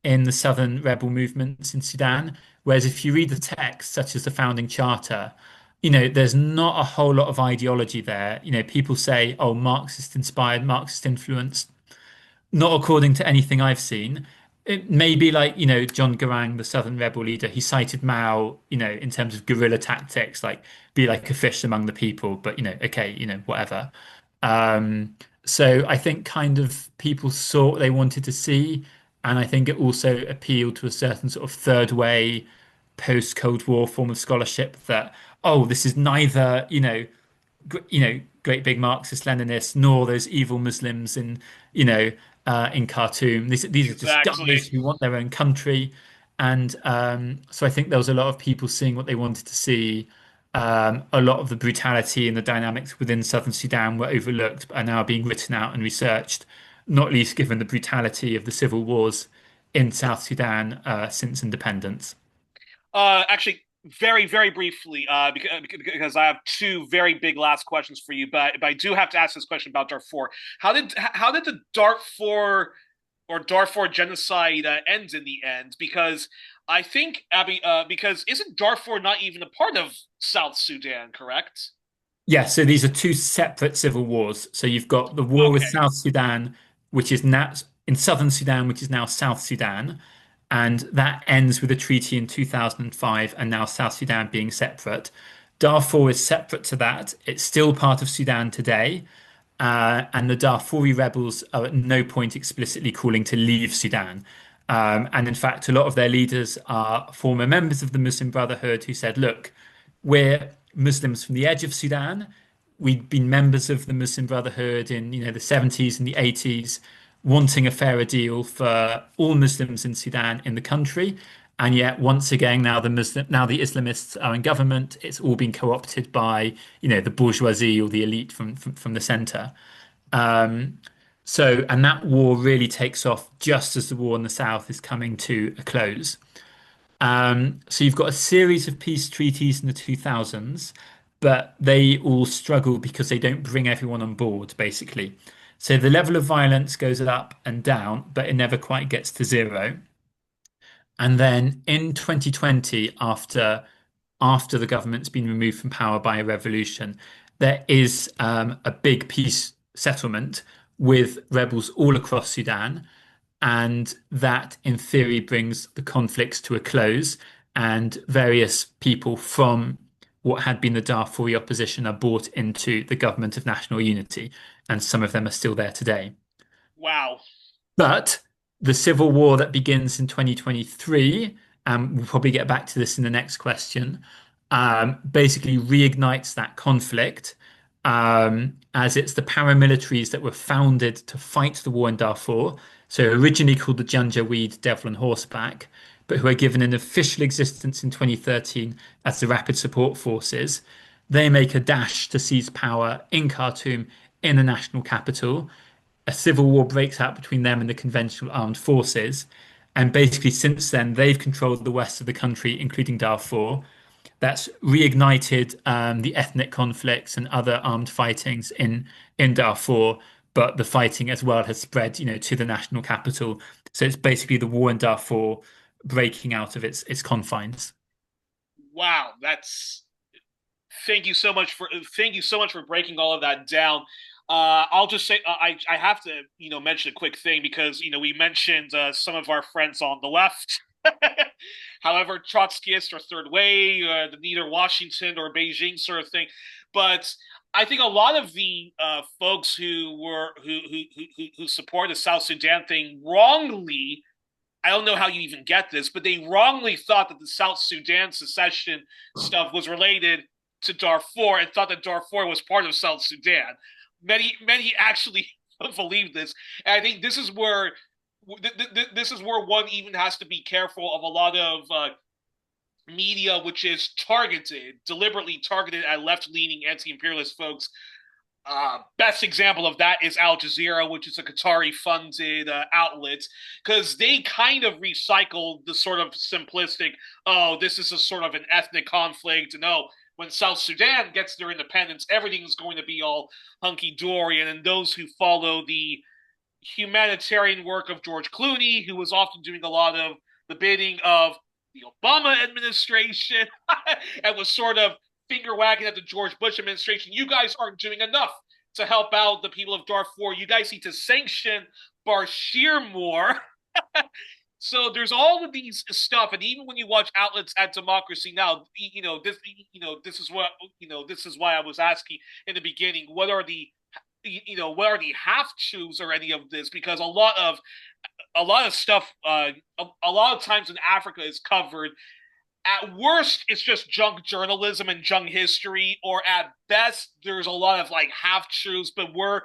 in the southern rebel movements in Sudan. Whereas if you read the text, such as the founding charter, there's not a whole lot of ideology there. People say, oh, Marxist inspired, Marxist influenced. Not according to anything I've seen. It may be like, John Garang, the Southern rebel leader, he cited Mao, in terms of guerrilla tactics, like be like a fish among the people, but okay, whatever. Um, so I think kind of people saw what they wanted to see, and I think it also appealed to a certain sort of third way post-Cold War form of scholarship that, oh, this is neither, great big Marxist Leninists, nor those evil Muslims you know, in Khartoum. These are just Exactly. guys who want their own country, and so I think there was a lot of people seeing what they wanted to see. A lot of the brutality and the dynamics within Southern Sudan were overlooked, but are now being written out and researched, not least given the brutality of the civil wars in South Sudan since independence. Actually, very, very briefly, because I have two very big last questions for you, but I do have to ask this question about Darfur. How did the Darfur genocide end in the end? Because I think Abby, because isn't Darfur not even a part of South Sudan, correct? Yeah, so these are two separate civil wars. So you've got the war with Okay. South Sudan, which is now in southern Sudan, which is now South Sudan, and that ends with a treaty in 2005, and now South Sudan being separate. Darfur is separate to that. It's still part of Sudan today, and the Darfuri rebels are at no point explicitly calling to leave Sudan. And in fact, a lot of their leaders are former members of the Muslim Brotherhood who said, look, we're Muslims from the edge of Sudan. We'd been members of the Muslim Brotherhood in, the 70s and the 80s, wanting a fairer deal for all Muslims in Sudan in the country. And yet, once again, now the Islamists are in government. It's all been co-opted by, the bourgeoisie or the elite from the center. Um, and that war really takes off just as the war in the south is coming to a close. So you've got a series of peace treaties in the 2000s, but they all struggle because they don't bring everyone on board, basically. So the level of violence goes up and down, but it never quite gets to zero. And then in 2020, after the government's been removed from power by a revolution, there is a big peace settlement with rebels all across Sudan. And that, in theory, brings the conflicts to a close. And various people from what had been the Darfuri opposition are brought into the government of national unity. And some of them are still there today. Wow. But the civil war that begins in 2023, and we'll probably get back to this in the next question, basically reignites that conflict, as it's the paramilitaries that were founded to fight the war in Darfur. So originally called the Janjaweed Devil on Horseback, but who are given an official existence in 2013 as the Rapid Support Forces. They make a dash to seize power in Khartoum, in the national capital. A civil war breaks out between them and the conventional armed forces. And basically, since then, they've controlled the west of the country, including Darfur. That's reignited the ethnic conflicts and other armed fightings in Darfur. But the fighting as well has spread, to the national capital. So it's basically the war in Darfur breaking out of its confines. Wow. That's thank you so much for breaking all of that down. I'll just say I have to mention a quick thing because we mentioned some of our friends on the left, however Trotskyist or third way, neither Washington or Beijing sort of thing, but I think a lot of the folks who support the South Sudan thing wrongly. I don't know how you even get this, but they wrongly thought that the South Sudan secession stuff was related to Darfur and thought that Darfur was part of South Sudan. Many actually believe this, and I think this is where one even has to be careful of a lot of media, which is deliberately targeted at left-leaning anti-imperialist folks. Best example of that is Al Jazeera, which is a Qatari-funded outlet, because they kind of recycled the sort of simplistic, oh, this is a sort of an ethnic conflict, and oh, when South Sudan gets their independence, everything's going to be all hunky dory. And then those who follow the humanitarian work of George Clooney, who was often doing a lot of the bidding of the Obama administration and was sort of finger wagging at the George Bush administration. You guys aren't doing enough to help out the people of Darfur. You guys need to sanction Bashir more. So there's all of these stuff, and even when you watch outlets at Democracy Now, this is what this is why I was asking in the beginning, what are the half truths or any of this? Because a lot of stuff, a lot of times in Africa is covered. At worst, it's just junk journalism and junk history, or at best, there's a lot of like half truths, but word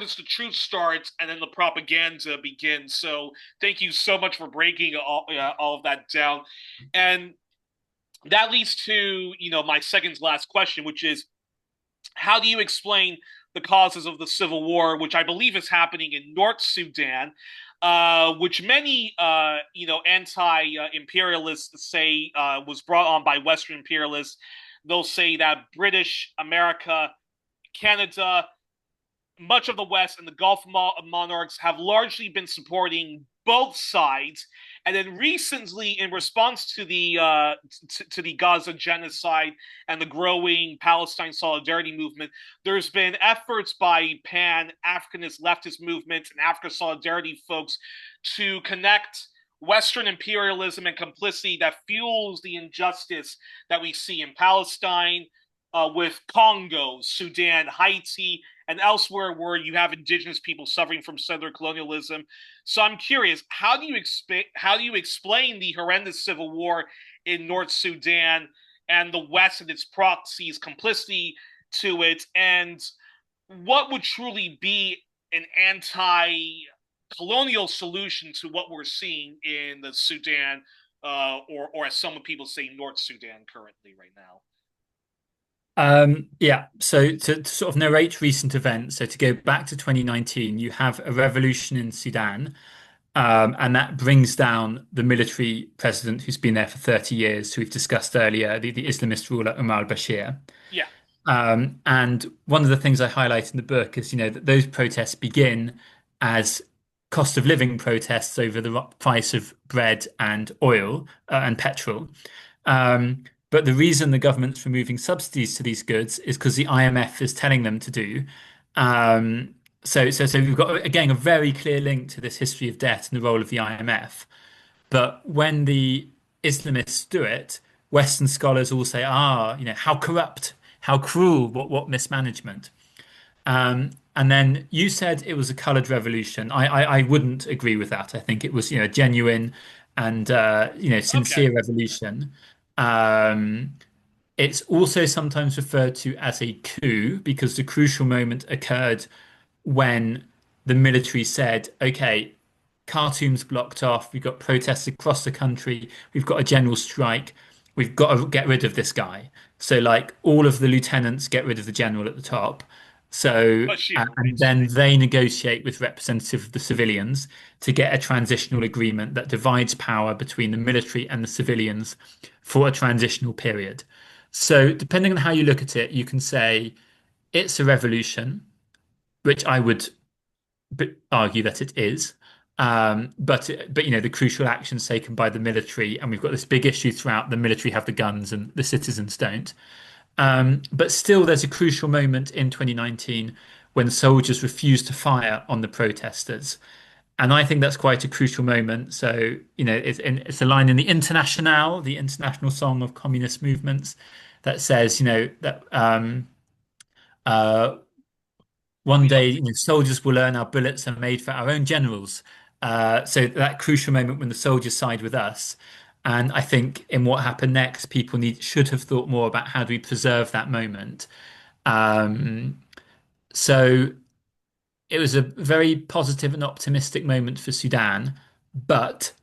is the truth starts and then the propaganda begins. So thank you so much for breaking all of that down. And that leads to, my second to last question, which is how do you explain the causes of the civil war, which I believe is happening in North Sudan, which many, anti-imperialists say was brought on by Western imperialists. They'll say that British, America, Canada, much of the West and the Gulf monarchs have largely been supporting both sides. And then recently, in response to the Gaza genocide and the growing Palestine solidarity movement, there's been efforts by Pan-Africanist leftist movements and Africa solidarity folks to connect Western imperialism and complicity that fuels the injustice that we see in Palestine, with Congo, Sudan, Haiti, and elsewhere where you have indigenous people suffering from settler colonialism. So I'm curious, how do you explain the horrendous civil war in North Sudan and the West and its proxies' complicity to it, and what would truly be an anti-colonial solution to what we're seeing in the Sudan, or as some people say, North Sudan currently right now? Yeah, so to sort of narrate recent events, so to go back to 2019, you have a revolution in Sudan, and that brings down the military president who's been there for 30 years, who we've discussed earlier, the Islamist ruler Omar al-Bashir. Yeah. And one of the things I highlight in the book is, that those protests begin as cost of living protests over the price of bread and oil and petrol. But the reason the government's removing subsidies to these goods is because the IMF is telling them to do. So we've got again a very clear link to this history of debt and the role of the IMF. But when the Islamists do it, Western scholars all say, how corrupt, how cruel, what mismanagement. And then you said it was a coloured revolution. I wouldn't agree with that. I think it was, a genuine and Okay. sincere revolution. Um, it's also sometimes referred to as a coup because the crucial moment occurred when the military said, okay, Khartoum's blocked off, we've got protests across the country, we've got a general strike, we've got to get rid of this guy. So, like, all of the lieutenants get rid of the general at the top. So, Bashir, and then basically. they negotiate with representatives of the civilians to get a transitional agreement that divides power between the military and the civilians for a transitional period. So, depending on how you look at it, you can say it's a revolution, which I would argue that it is. But the crucial actions taken by the military, and we've got this big issue throughout. The military have the guns, and the citizens don't. But still, there's a crucial moment in 2019 when soldiers refused to fire on the protesters. And I think that's quite a crucial moment. So, it's a line in the Internationale, the international song of communist movements, that says, that uh, one We day, don't. soldiers will learn our bullets are made for our own generals. So that crucial moment when the soldiers side with us. And I think in what happened next, people should have thought more about how do we preserve that moment. Um, so it was a very positive and optimistic moment for Sudan, but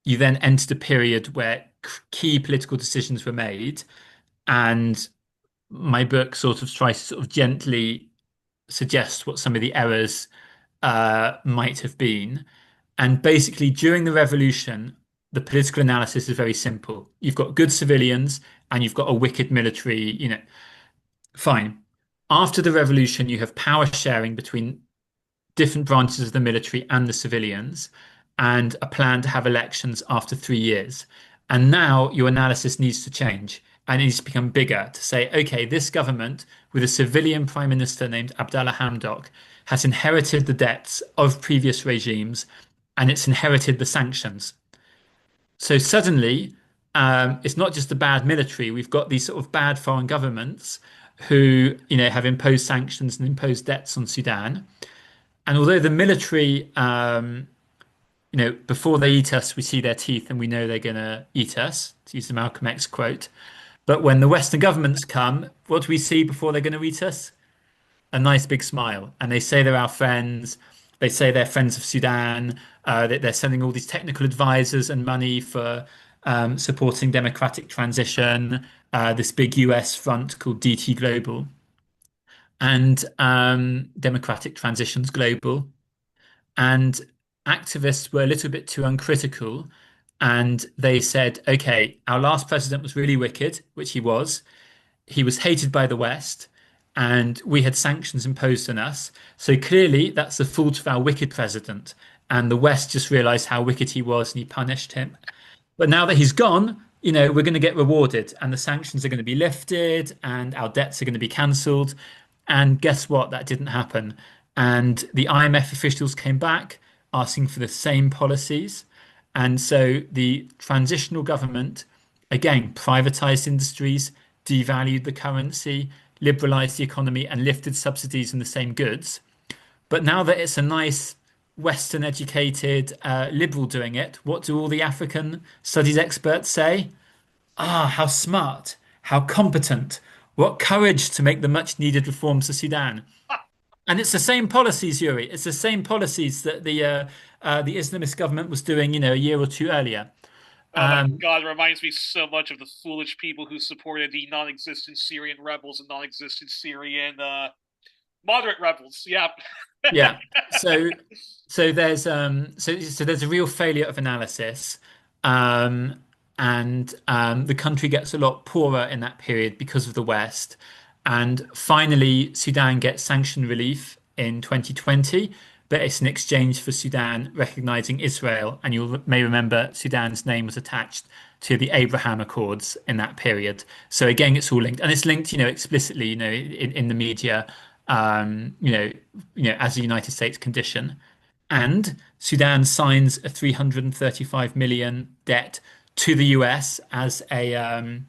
you then entered a period where key political decisions were made, and my book sort of tries to sort of gently suggest what some of the errors might have been. And basically, during the revolution, the political analysis is very simple. You've got good civilians and you've got a wicked military, fine. After the revolution, you have power sharing between different branches of the military and the civilians, and a plan to have elections after 3 years. And now your analysis needs to change and it needs to become bigger to say, okay, this government with a civilian prime minister named Abdallah Hamdok has inherited the debts of previous regimes and it's inherited the sanctions. So suddenly, it's not just the bad military. We've got these sort of bad foreign governments who, have imposed sanctions and imposed debts on Sudan. And although the military, before they eat us, we see their teeth and we know they're going to eat us, to use the Malcolm X quote. But when the Western governments come, what do we see before they're going to eat us? A nice big smile. And they say they're our friends. They say they're friends of Sudan. That they're sending all these technical advisors and money for supporting democratic transition. This big US front called DT Global and Democratic Transitions Global. And activists were a little bit too uncritical. And they said, okay, our last president was really wicked, which he was. He was hated by the West, and we had sanctions imposed on us. So clearly, that's the fault of our wicked president. And the West just realized how wicked he was and he punished him. But now that he's gone, we're going to get rewarded and the sanctions are going to be lifted and our debts are going to be cancelled. And guess what? That didn't happen. And the IMF officials came back asking for the same policies. And so the transitional government, again, privatized industries, devalued the currency, liberalized the economy, and lifted subsidies on the same goods. But now that it's a nice Western educated liberal doing it, what do all the African studies experts say? Ah, how smart, how competent, what courage to make the much needed reforms to Sudan. And it's the same policies, Yuri. It's the same policies that the Islamist government was doing, a year or two earlier. Oh my Um, God, it reminds me so much of the foolish people who supported the non-existent Syrian rebels and non-existent Syrian moderate rebels. Yeah. yeah. So there's a real failure of analysis. Um, and the country gets a lot poorer in that period because of the West. And finally, Sudan gets sanction relief in 2020, but it's in exchange for Sudan recognizing Israel. And you may remember Sudan's name was attached to the Abraham Accords in that period. So again, it's all linked, and it's linked, explicitly, in the media, as a United States condition. And Sudan signs a 335 million debt to the US as a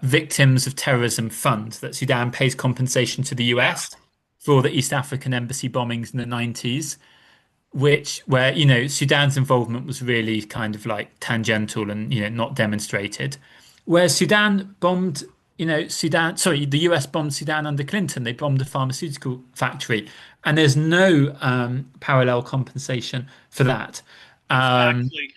victims of terrorism fund that Sudan pays compensation to the Yeah. US for the East African embassy bombings in the 90s, where Sudan's involvement was really kind of like tangential and not demonstrated. Where Sudan bombed, the US bombed Sudan under Clinton. They bombed a pharmaceutical factory, and there's no parallel compensation for that. Um, Exactly.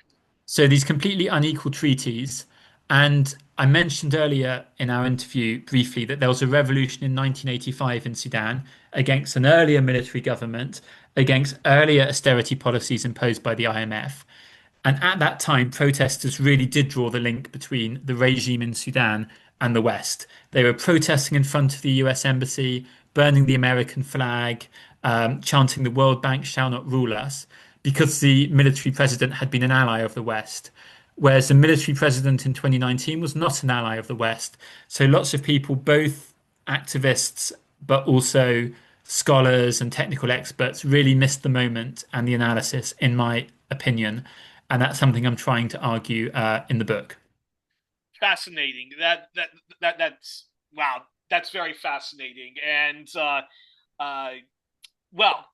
so these completely unequal treaties. And I mentioned earlier in our interview briefly that there was a revolution in 1985 in Sudan against an earlier military government, against earlier austerity policies imposed by the IMF. And at that time, protesters really did draw the link between the regime in Sudan and the West. They were protesting in front of the US embassy, burning the American flag, chanting the World Bank shall not rule us, because the military president had been an ally of the West. Whereas the military president in 2019 was not an ally of the West. So lots of people, both activists, but also scholars and technical experts, really missed the moment and the analysis, in my opinion. And that's something I'm trying to argue in the book. Fascinating. That's wow. That's very fascinating. And uh, well,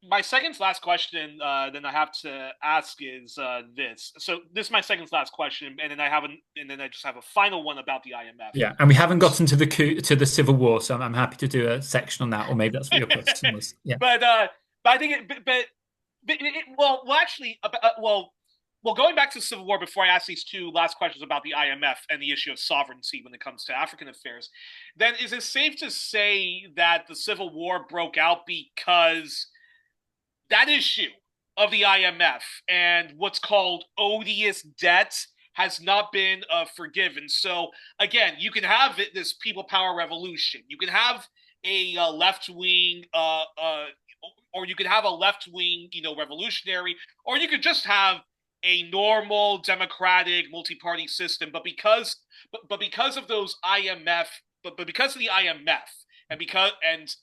my second to last question, then I have to ask is this. So this is my second to last question, and then I just have a final one about the IMF. Yeah, and we haven't gotten to the civil war, so I'm happy to do a section on that, or maybe that's what your question was. Yeah, But I think actually, going back to the Civil War before I ask these two last questions about the IMF and the issue of sovereignty when it comes to African affairs, then is it safe to say that the Civil War broke out because that issue of the IMF and what's called odious debt has not been forgiven? So again, you can have this people power revolution. You can have a left wing or you could have a left wing, revolutionary, or you could just have a normal democratic multi-party system. But because of those IMF, but because of the IMF, and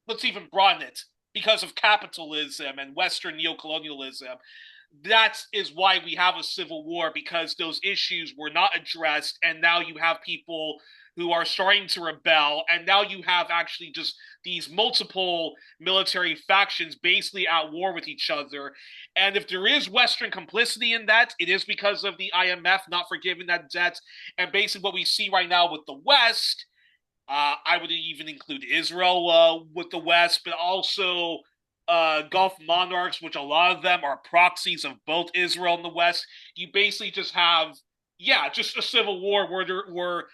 let's even broaden it, because of capitalism and Western neocolonialism, that is why we have a civil war, because those issues were not addressed, and now you have people who are starting to rebel, and now you have actually just these multiple military factions basically at war with each other. And if there is Western complicity in that, it is because of the IMF not forgiving that debt. And basically what we see right now with the West, I would even include Israel with the West, but also Gulf monarchs, which a lot of them are proxies of both Israel and the West. You basically just have, yeah, just a civil war where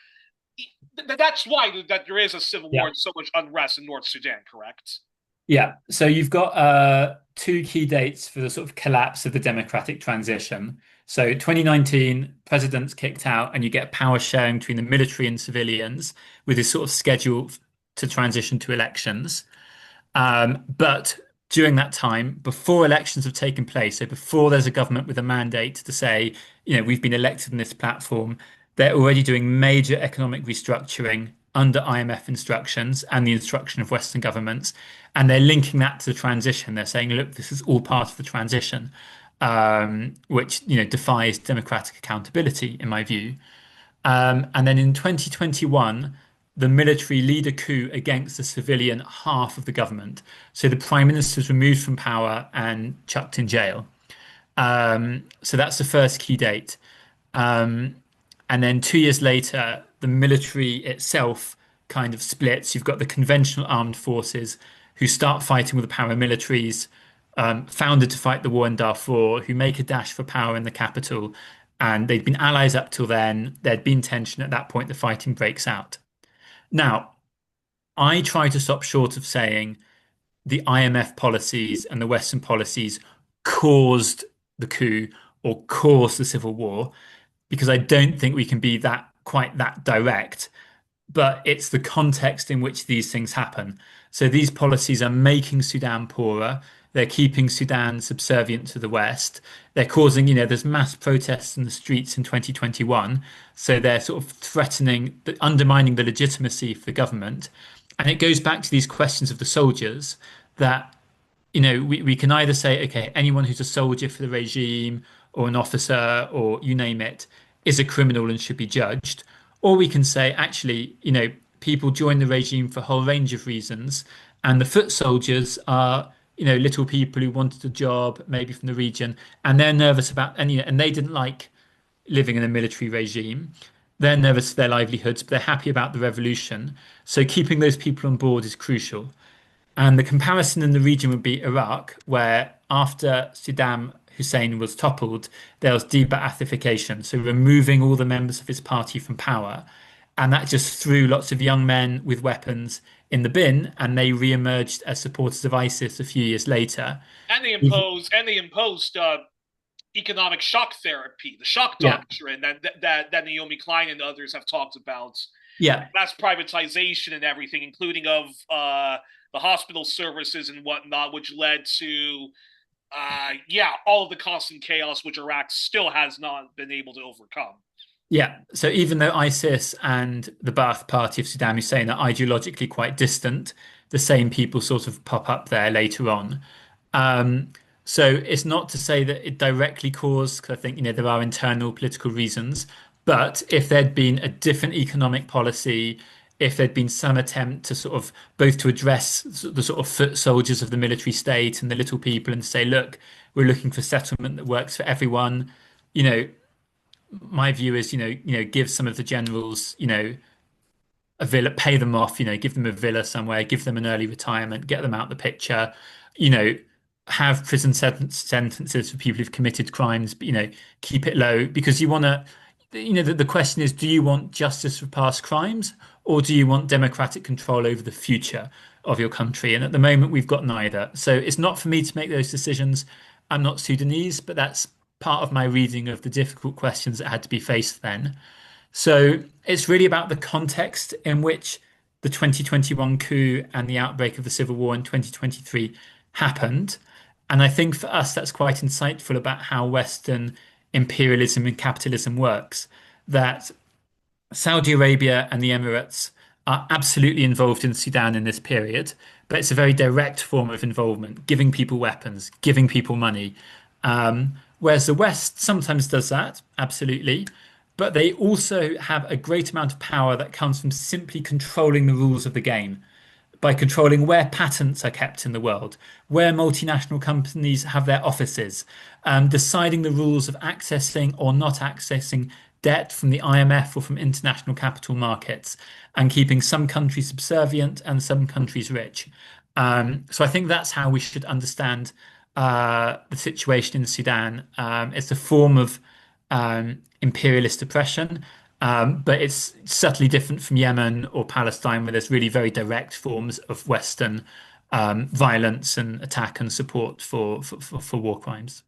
that's why that there is a civil war Yeah. and so much unrest in North Sudan, correct? Yeah. So you've got two key dates for the sort of collapse of the democratic transition. So 2019, president's kicked out, and you get power sharing between the military and civilians with this sort of schedule to transition to elections. But during that time, before elections have taken place, so before there's a government with a mandate to say, we've been elected in this platform, they're already doing major economic restructuring under IMF instructions and the instruction of Western governments. And they're linking that to the transition. They're saying, look, this is all part of the transition, which, defies democratic accountability, in my view. And then in 2021, the military lead a coup against the civilian half of the government. So the prime minister is removed from power and chucked in jail. So that's the first key date. Um, and then 2 years later, the military itself kind of splits. You've got the conventional armed forces who start fighting with the paramilitaries, founded to fight the war in Darfur, who make a dash for power in the capital. And they'd been allies up till then. There'd been tension at that point. The fighting breaks out. Now, I try to stop short of saying the IMF policies and the Western policies caused the coup or caused the civil war, because I don't think we can be that quite that direct, but it's the context in which these things happen. So these policies are making Sudan poorer. They're keeping Sudan subservient to the West. They're causing, there's mass protests in the streets in 2021. So they're sort of threatening, undermining the legitimacy for the government. And it goes back to these questions of the soldiers that, we can either say, okay, anyone who's a soldier for the regime or an officer or you name it is a criminal and should be judged. Or we can say, actually, people join the regime for a whole range of reasons, and the foot soldiers are, little people who wanted a job, maybe from the region, and they're nervous about, and they didn't like living in a military regime. They're nervous for their livelihoods, but they're happy about the revolution. So keeping those people on board is crucial. And the comparison in the region would be Iraq, where after Saddam Hussein was toppled, there was de-Ba'athification, so removing all the members of his party from power. And that just threw lots of young men with weapons in the bin, and they re-emerged as supporters of ISIS a few years later. And they imposed economic shock therapy, the shock Yeah, doctrine that Naomi Klein and others have talked about. yeah, Mass privatization and everything, including of the hospital services and whatnot, which led to all of the constant chaos which Iraq still has not been able to overcome. yeah. So even though ISIS and the Ba'ath Party of Saddam Hussein are ideologically quite distant, the same people sort of pop up there later on. Um, so it's not to say that it directly caused, because I think, there are internal political reasons, but if there'd been a different economic policy, if there'd been some attempt to sort of both to address the sort of foot soldiers of the military state and the little people and say, look, we're looking for settlement that works for everyone, you know, my view is, give some of the generals, a villa, pay them off, give them a villa somewhere, give them an early retirement, get them out the picture, you know, have prison sentences for people who've committed crimes, but, keep it low, because you want to, the question is, do you want justice for past crimes, or do you want democratic control over the future of your country? And at the moment, we've got neither. So it's not for me to make those decisions. I'm not Sudanese, but that's part of my reading of the difficult questions that had to be faced then. So it's really about the context in which the 2021 coup and the outbreak of the civil war in 2023 happened. And I think for us, that's quite insightful about how Western imperialism and capitalism works. That Saudi Arabia and the Emirates are absolutely involved in Sudan in this period, but it's a very direct form of involvement, giving people weapons, giving people money. Whereas the West sometimes does that, absolutely, but they also have a great amount of power that comes from simply controlling the rules of the game by controlling where patents are kept in the world, where multinational companies have their offices, deciding the rules of accessing or not accessing debt from the IMF or from international capital markets, and keeping some countries subservient and some countries rich. So I think that's how we should understand the situation in Sudan. It's a form of imperialist oppression. But it's subtly different from Yemen or Palestine, where there's really very direct forms of Western violence and attack and support for war crimes.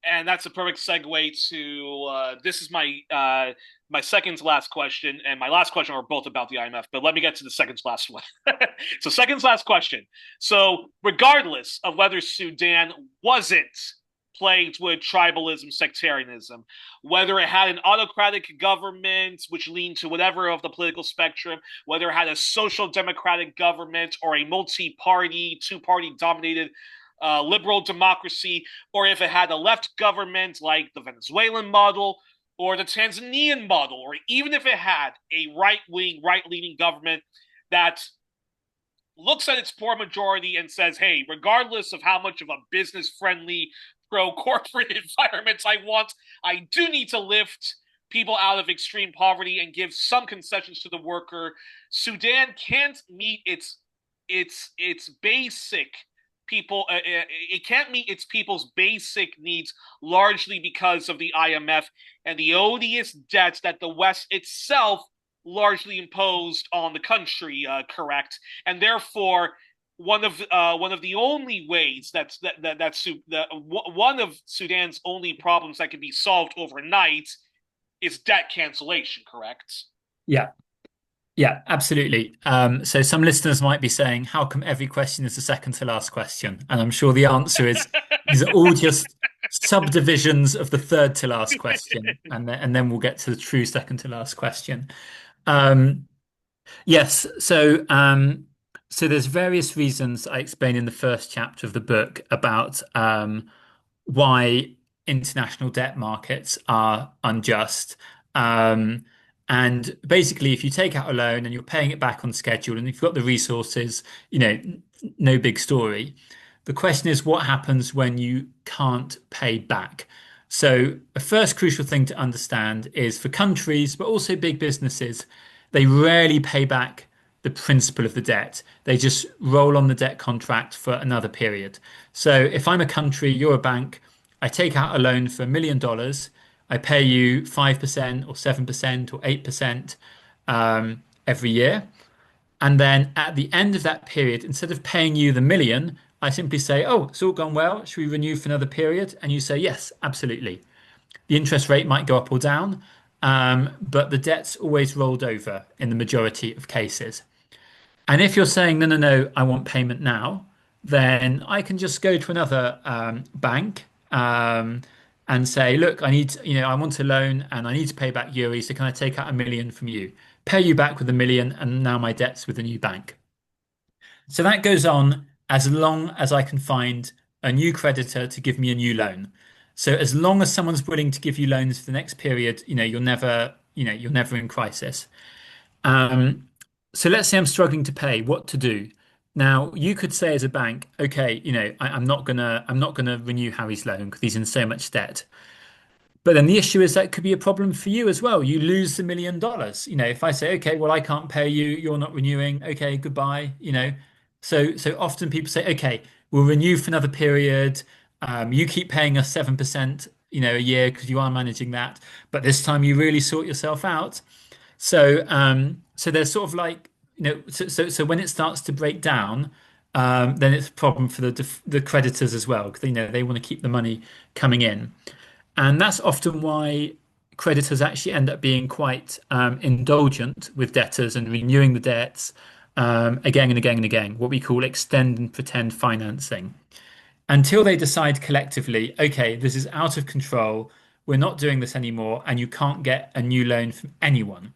And that's a perfect segue to this is my second to last question, and my last question are both about the IMF. But let me get to the second to last one. So, second to last question. So, regardless of whether Sudan wasn't plagued with tribalism, sectarianism, whether it had an autocratic government which leaned to whatever of the political spectrum, whether it had a social democratic government or a multi-party, two-party dominated liberal democracy, or if it had a left government like the Venezuelan model or the Tanzanian model, or even if it had a right-wing, right-leaning government that looks at its poor majority and says, hey, regardless of how much of a business-friendly, pro-corporate environment I want, I do need to lift people out of extreme poverty and give some concessions to the worker. Sudan can't meet its basic people it can't meet its people's basic needs largely because of the IMF and the odious debts that the West itself largely imposed on the country, correct? And therefore, one of the only ways one of Sudan's only problems that can be solved overnight is debt cancellation, correct? Yeah, yeah, absolutely. So some listeners might be saying, how come every question is the second to last question? And I'm sure the answer is these are all just subdivisions of the third to last question, and then we'll get to the true second to last question. Um, yes, so there's various reasons I explain in the first chapter of the book about why international debt markets are unjust. Um, and basically, if you take out a loan and you're paying it back on schedule, and you've got the resources, no big story. The question is, what happens when you can't pay back? So, a first crucial thing to understand is for countries, but also big businesses, they rarely pay back the principal of the debt. They just roll on the debt contract for another period. So, if I'm a country, you're a bank, I take out a loan for $1 million. I pay you 5% or 7% or 8% every year. And then at the end of that period, instead of paying you the million, I simply say, oh, it's all gone well. Should we renew for another period? And you say, yes, absolutely. The interest rate might go up or down, but the debt's always rolled over in the majority of cases. And if you're saying, no, no, no, I want payment now, then I can just go to another bank and say, look, I want a loan and I need to pay back Youri. So can I take out a million from you? Pay you back with a million, and now my debt's with a new bank. So that goes on as long as I can find a new creditor to give me a new loan. So as long as someone's willing to give you loans for the next period, you're never in crisis. Um, so let's say I'm struggling to pay, what to do? Now, you could say as a bank, okay, I'm not gonna renew Harry's loan because he's in so much debt. But then the issue is that could be a problem for you as well. You lose the $1 million. If I say, okay, well, I can't pay you, you're not renewing, okay, goodbye, So often people say, okay, we'll renew for another period. You keep paying us 7%, a year because you are managing that. But this time you really sort yourself out. So there's sort of like, so when it starts to break down, then it's a problem for the creditors as well because they want to keep the money coming in. And that's often why creditors actually end up being quite indulgent with debtors and renewing the debts. again and again and again, what we call extend and pretend financing, until they decide collectively, okay, this is out of control, we're not doing this anymore, and you can't get a new loan from anyone.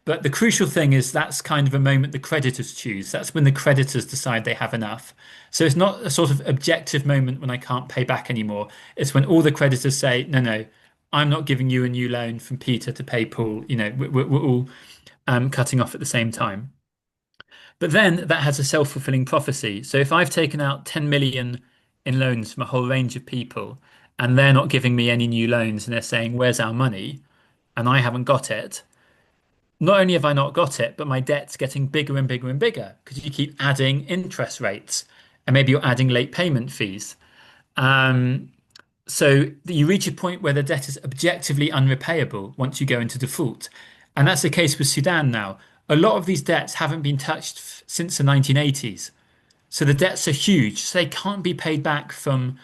But the crucial thing is that's kind of a moment the creditors choose. That's when the creditors decide they have enough. So it's not a sort of objective moment when I can't pay back anymore. It's when all the creditors say, no, no, I'm not giving you a new loan from Peter to pay Paul. We're all cutting off at the same time. But then that has a self-fulfilling prophecy. So if I've taken out 10 million in loans from a whole range of people and they're not giving me any new loans and they're saying, where's our money? And I haven't got it. Not only have I not got it, but my debt's getting bigger and bigger and bigger because you keep adding interest rates and maybe you're adding late payment fees. Um, so you reach a point where the debt is objectively unrepayable once you go into default. And that's the case with Sudan now. A lot of these debts haven't been touched since the 1980s. So the debts are huge. So they can't be paid back from,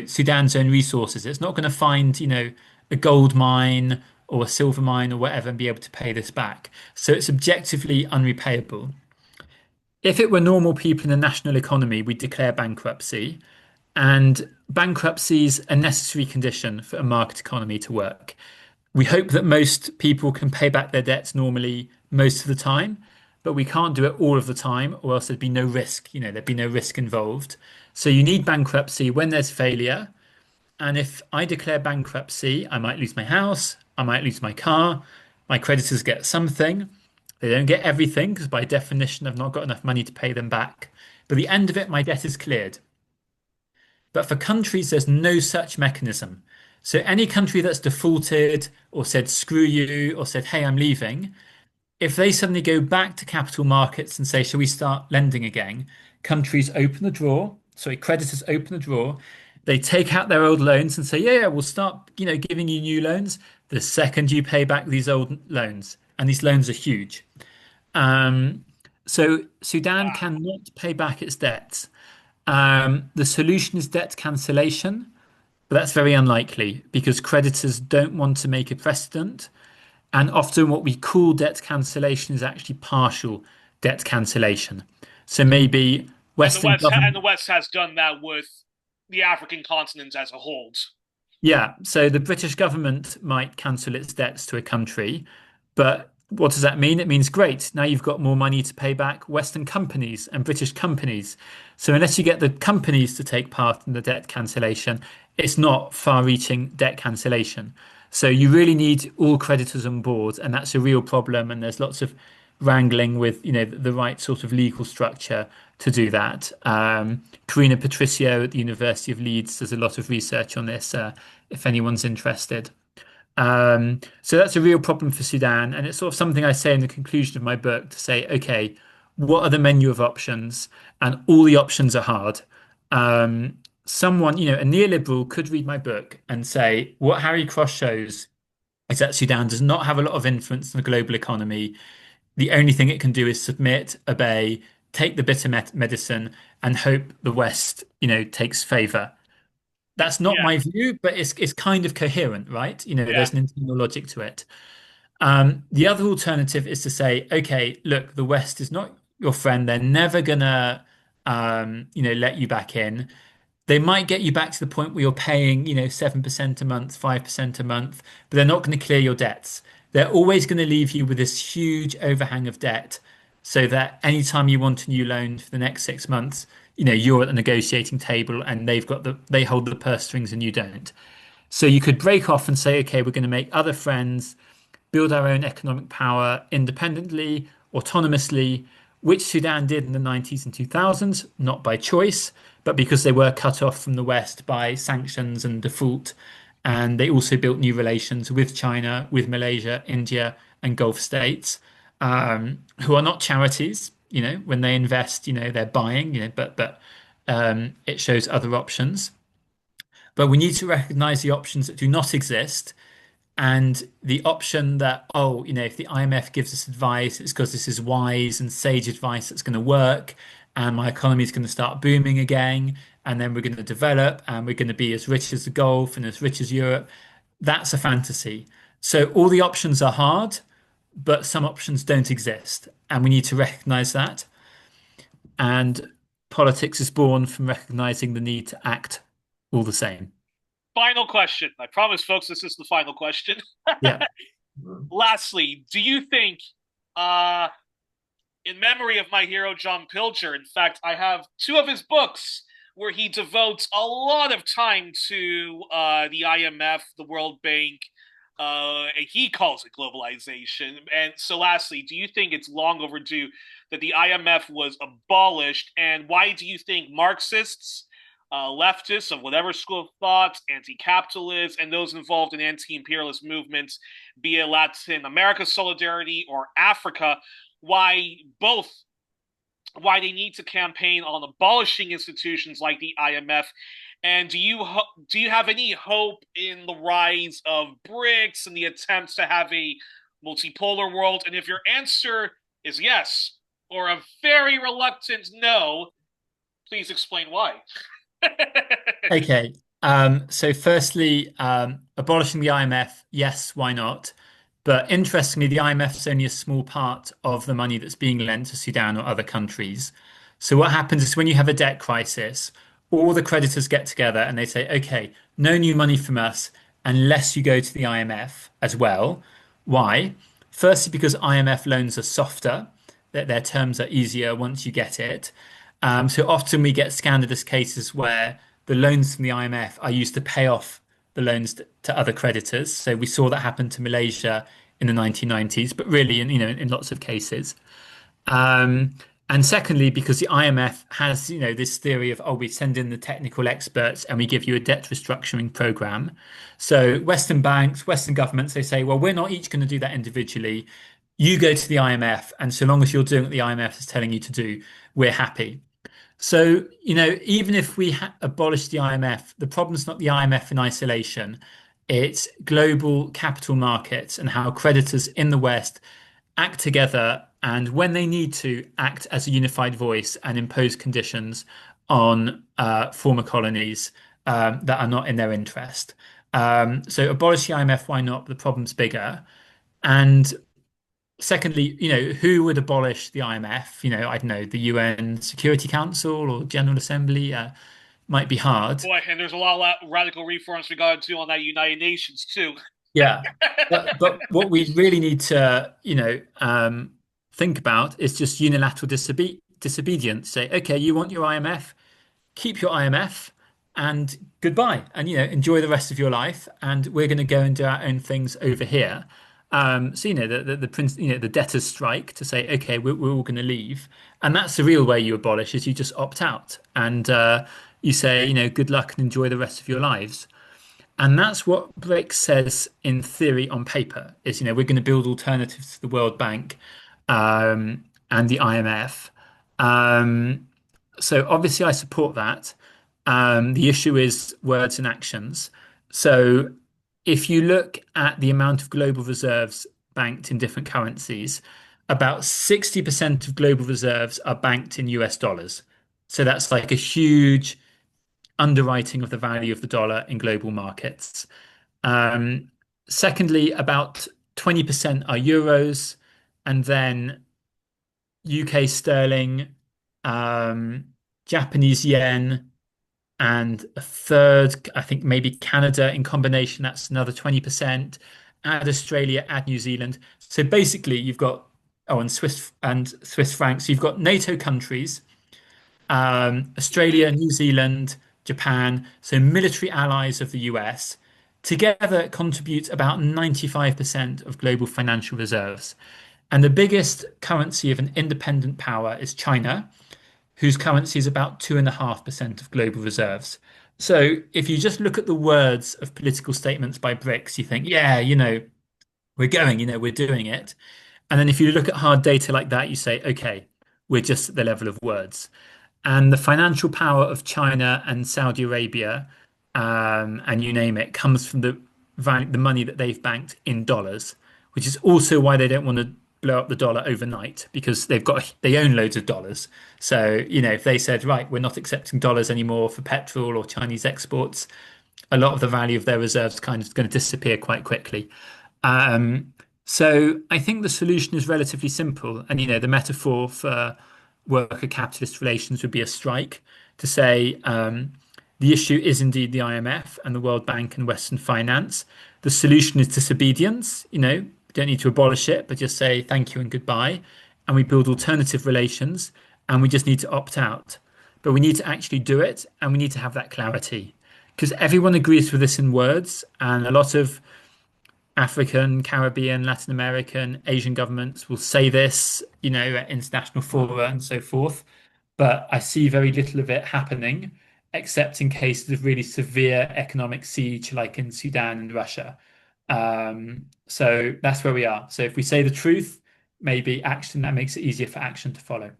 Sudan's own resources. It's not going to find, a gold mine or a silver mine or whatever and be able to pay this back. So it's objectively unrepayable. If it were normal people in the national economy, we'd declare bankruptcy. And bankruptcy is a necessary condition for a market economy to work. We hope that most people can pay back their debts normally most of the time, but we can't do it all of the time, or else there'd be no risk. There'd be no risk involved. So you need bankruptcy when there's failure. And if I declare bankruptcy, I might lose my house, I might lose my car, my creditors get something. They don't get everything because by definition, I've not got enough money to pay them back. But at the end of it, my debt is cleared. But for countries, there's no such mechanism. So any country that's defaulted or said screw you or said, hey, I'm leaving, if they suddenly go back to capital markets and say, shall we start lending again? Countries open the drawer, sorry, creditors open the drawer, they take out their old loans and say, yeah, yeah, we'll start, giving you new loans the second you pay back these old loans. And these loans are huge. Um, so Sudan Wow. cannot pay back its debts. The solution is debt cancellation, but that's very unlikely because creditors don't want to make a precedent. And often what we call debt cancellation is actually partial debt cancellation. So maybe Western And government. the West has done that with the African continent as a whole. Yeah, so the British government might cancel its debts to a country, but what does that mean? It means great. Now you've got more money to pay back Western companies and British companies. So unless you get the companies to take part in the debt cancellation, it's not far-reaching debt cancellation. So you really need all creditors on board, and that's a real problem. And there's lots of wrangling with, the right sort of legal structure to do that. Karina Patricio at the University of Leeds does a lot of research on this, if anyone's interested. So that's a real problem for Sudan, and it's sort of something I say in the conclusion of my book to say, okay, what are the menu of options? And all the options are hard. Someone, a neoliberal could read my book and say, what Harry Cross shows is that Sudan does not have a lot of influence on the global economy. The only thing it can do is submit, obey, take the bitter medicine, and hope the West, takes favor. That's not Yeah, my view, but it's kind of coherent, right? yeah, There's an internal logic to it. The other alternative is to say, okay, look, the West is not your friend. They're never gonna, let you back in. They might get you back to the point where you're paying, 7% a month, 5% a month, but they're not going to clear your debts. They're always going to leave you with this huge overhang of debt so that anytime you want a new loan for the next 6 months, you're at the negotiating table and they hold the purse strings and you don't. So you could break off and say, okay, we're going to make other friends, build our own economic power independently, autonomously, which Sudan did in the 90s and 2000s, not by choice, but because they were cut off from the West by sanctions and default. And they also built new relations with China, with Malaysia, India, and Gulf states, who are not charities. When they invest, they're buying, but it shows other options. But we need to recognize the options that do not exist and the option that, oh, if the IMF gives us advice, it's because this is wise and sage advice that's going to work, and my economy is going to start booming again, and then we're going to develop, and we're going to be as rich as the Gulf and as rich as Europe. That's a fantasy. So all the options are hard, but some options don't exist, and we need to recognize that. And politics is born from recognizing the need to act all the same. Final question. I promise, folks, this is the final question. Yeah. Lastly, do you think, uh, in memory of my hero John Pilger, in fact, I have two of his books where he devotes a lot of time to the IMF, the World Bank, and he calls it globalization. And so, lastly, do you think it's long overdue that the IMF was abolished? And why do you think Marxists, leftists of whatever school of thought, anti-capitalists, and those involved in anti-imperialist movements, be it Latin America solidarity or Africa, why both why they need to campaign on abolishing institutions like the IMF? And do you have any hope in the rise of BRICS and the attempts to have a multipolar world? And if your answer is yes or a very reluctant no, please explain why. Okay. So firstly, abolishing the IMF, yes, why not? But interestingly, the IMF is only a small part of the money that's being lent to Sudan or other countries. So what happens is when you have a debt crisis, all the creditors get together and they say, okay, no new money from us unless you go to the IMF as well. Why? Firstly, because IMF loans are softer, that their terms are easier once you get it. So often we get scandalous cases where the loans from the IMF are used to pay off the loans to other creditors. So we saw that happen to Malaysia in the 1990s, but really, in lots of cases. Um, and secondly, because the IMF has, this theory of, oh, we send in the technical experts and we give you a debt restructuring program. So Western banks, Western governments, they say, well, we're not each going to do that individually. You go to the IMF, and so long as you're doing what the IMF is telling you to do, we're happy. So, even if we abolish the IMF, the problem's not the IMF in isolation. It's global capital markets and how creditors in the West act together and when they need to act as a unified voice and impose conditions on former colonies that are not in their interest. So abolish the IMF, why not? The problem's bigger. And secondly, who would abolish the IMF? I don't know, the UN Security Council or General Assembly might be hard. Boy, and there's a lot of radical reforms we got to do on that United Nations too. Yeah. But what we really need to, think about is just unilateral disobedience. Say, okay, you want your IMF, keep your IMF and goodbye. And, enjoy the rest of your life. And we're going to go and do our own things over here. So, the debtors strike to say, okay, we're all going to leave. And that's the real way you abolish is you just opt out and you say, good luck and enjoy the rest of your lives. And that's what BRICS says in theory on paper is, we're going to build alternatives to the World Bank and the IMF. So obviously I support that. The issue is words and actions. So if you look at the amount of global reserves banked in different currencies, about 60% of global reserves are banked in US dollars. So that's like a huge underwriting of the value of the dollar in global markets. Um, Secondly, about 20% are euros, and then UK sterling, um, Japanese yen, and a third, I think maybe Canada in combination, that's another 20%. Add Australia, add New Zealand. So basically, you've got, oh, and Swiss francs. So you've got NATO countries, Australia, New Zealand, Japan, so military allies of the US, together contribute about 95% of global financial reserves. And the biggest currency of an independent power is China, whose currency is about 2.5% of global reserves. So if you just look at the words of political statements by BRICS, you think, yeah, we're going, we're doing it. And then if you look at hard data like that, you say, okay, we're just at the level of words. And the financial power of China and Saudi Arabia, and you name it, comes from the money that they've banked in dollars, which is also why they don't want to blow up the dollar overnight because they own loads of dollars. So, if they said, right, we're not accepting dollars anymore for petrol or Chinese exports, a lot of the value of their reserves kind of going to disappear quite quickly. Um, So I think the solution is relatively simple. And, the metaphor for worker capitalist relations would be a strike to say the issue is indeed the IMF and the World Bank and Western finance. The solution is disobedience. We don't need to abolish it, but just say thank you and goodbye. And we build alternative relations and we just need to opt out. But we need to actually do it and we need to have that clarity because everyone agrees with this in words and a lot of African, Caribbean, Latin American, Asian governments will say this, at international fora and so forth. But I see very little of it happening, except in cases of really severe economic siege, like in Sudan and Russia. So that's where we are. So if we say the truth, maybe action, that makes it easier for action to follow.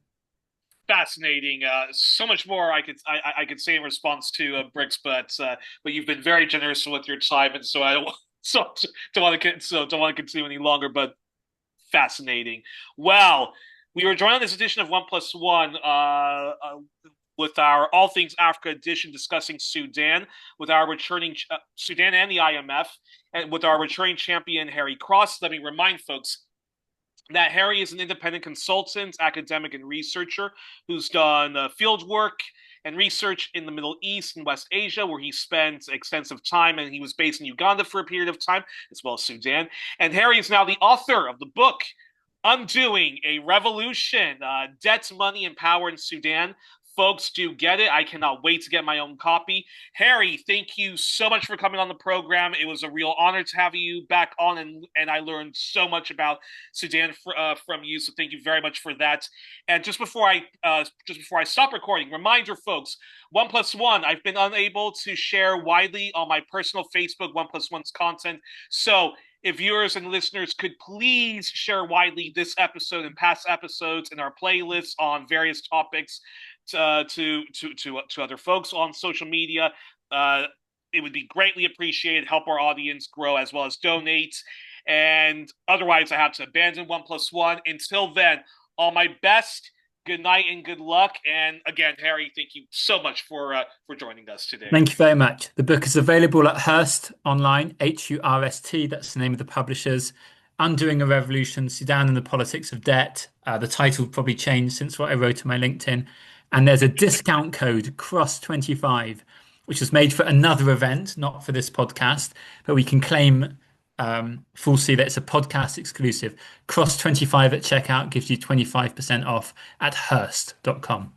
Fascinating. So much more I could say in response to Bricks, but you've been very generous with your time, and so I don't so don't want to continue any longer. But fascinating. Well, we were joined on this edition of One Plus One with our All Things Africa edition discussing Sudan with our returning Sudan and the IMF, and with our returning champion Harry Cross. Let me remind folks that Harry is an independent consultant, academic, and researcher who's done field work and research in the Middle East and West Asia, where he spent extensive time, and he was based in Uganda for a period of time, as well as Sudan. And Harry is now the author of the book Undoing a Revolution, Debt, Money, and Power in Sudan. Folks, do get it. I cannot wait to get my own copy. Harry, thank you so much for coming on the program. It was a real honor to have you back on, and I learned so much about Sudan from you. So thank you very much for that. And just before I stop recording, reminder, folks, One Plus One. I've been unable to share widely on my personal Facebook One Plus One's content. So if viewers and listeners could please share widely this episode and past episodes in our playlists on various topics to other folks on social media, it would be greatly appreciated. Help our audience grow as well as donate. And otherwise, I have to abandon One Plus One. Until then, all my best. Good night and good luck. And again, Harry, thank you so much for joining us today. Thank you very much. The book is available at Hurst online, Hurst. That's the name of the publishers. Undoing a Revolution, Sudan and the Politics of Debt. The title probably changed since what I wrote on my LinkedIn. And there's a discount code, CROSS25, which was made for another event, not for this podcast, but we can claim falsely that it's a podcast exclusive. CROSS25 at checkout gives you 25% off at Hurst.com.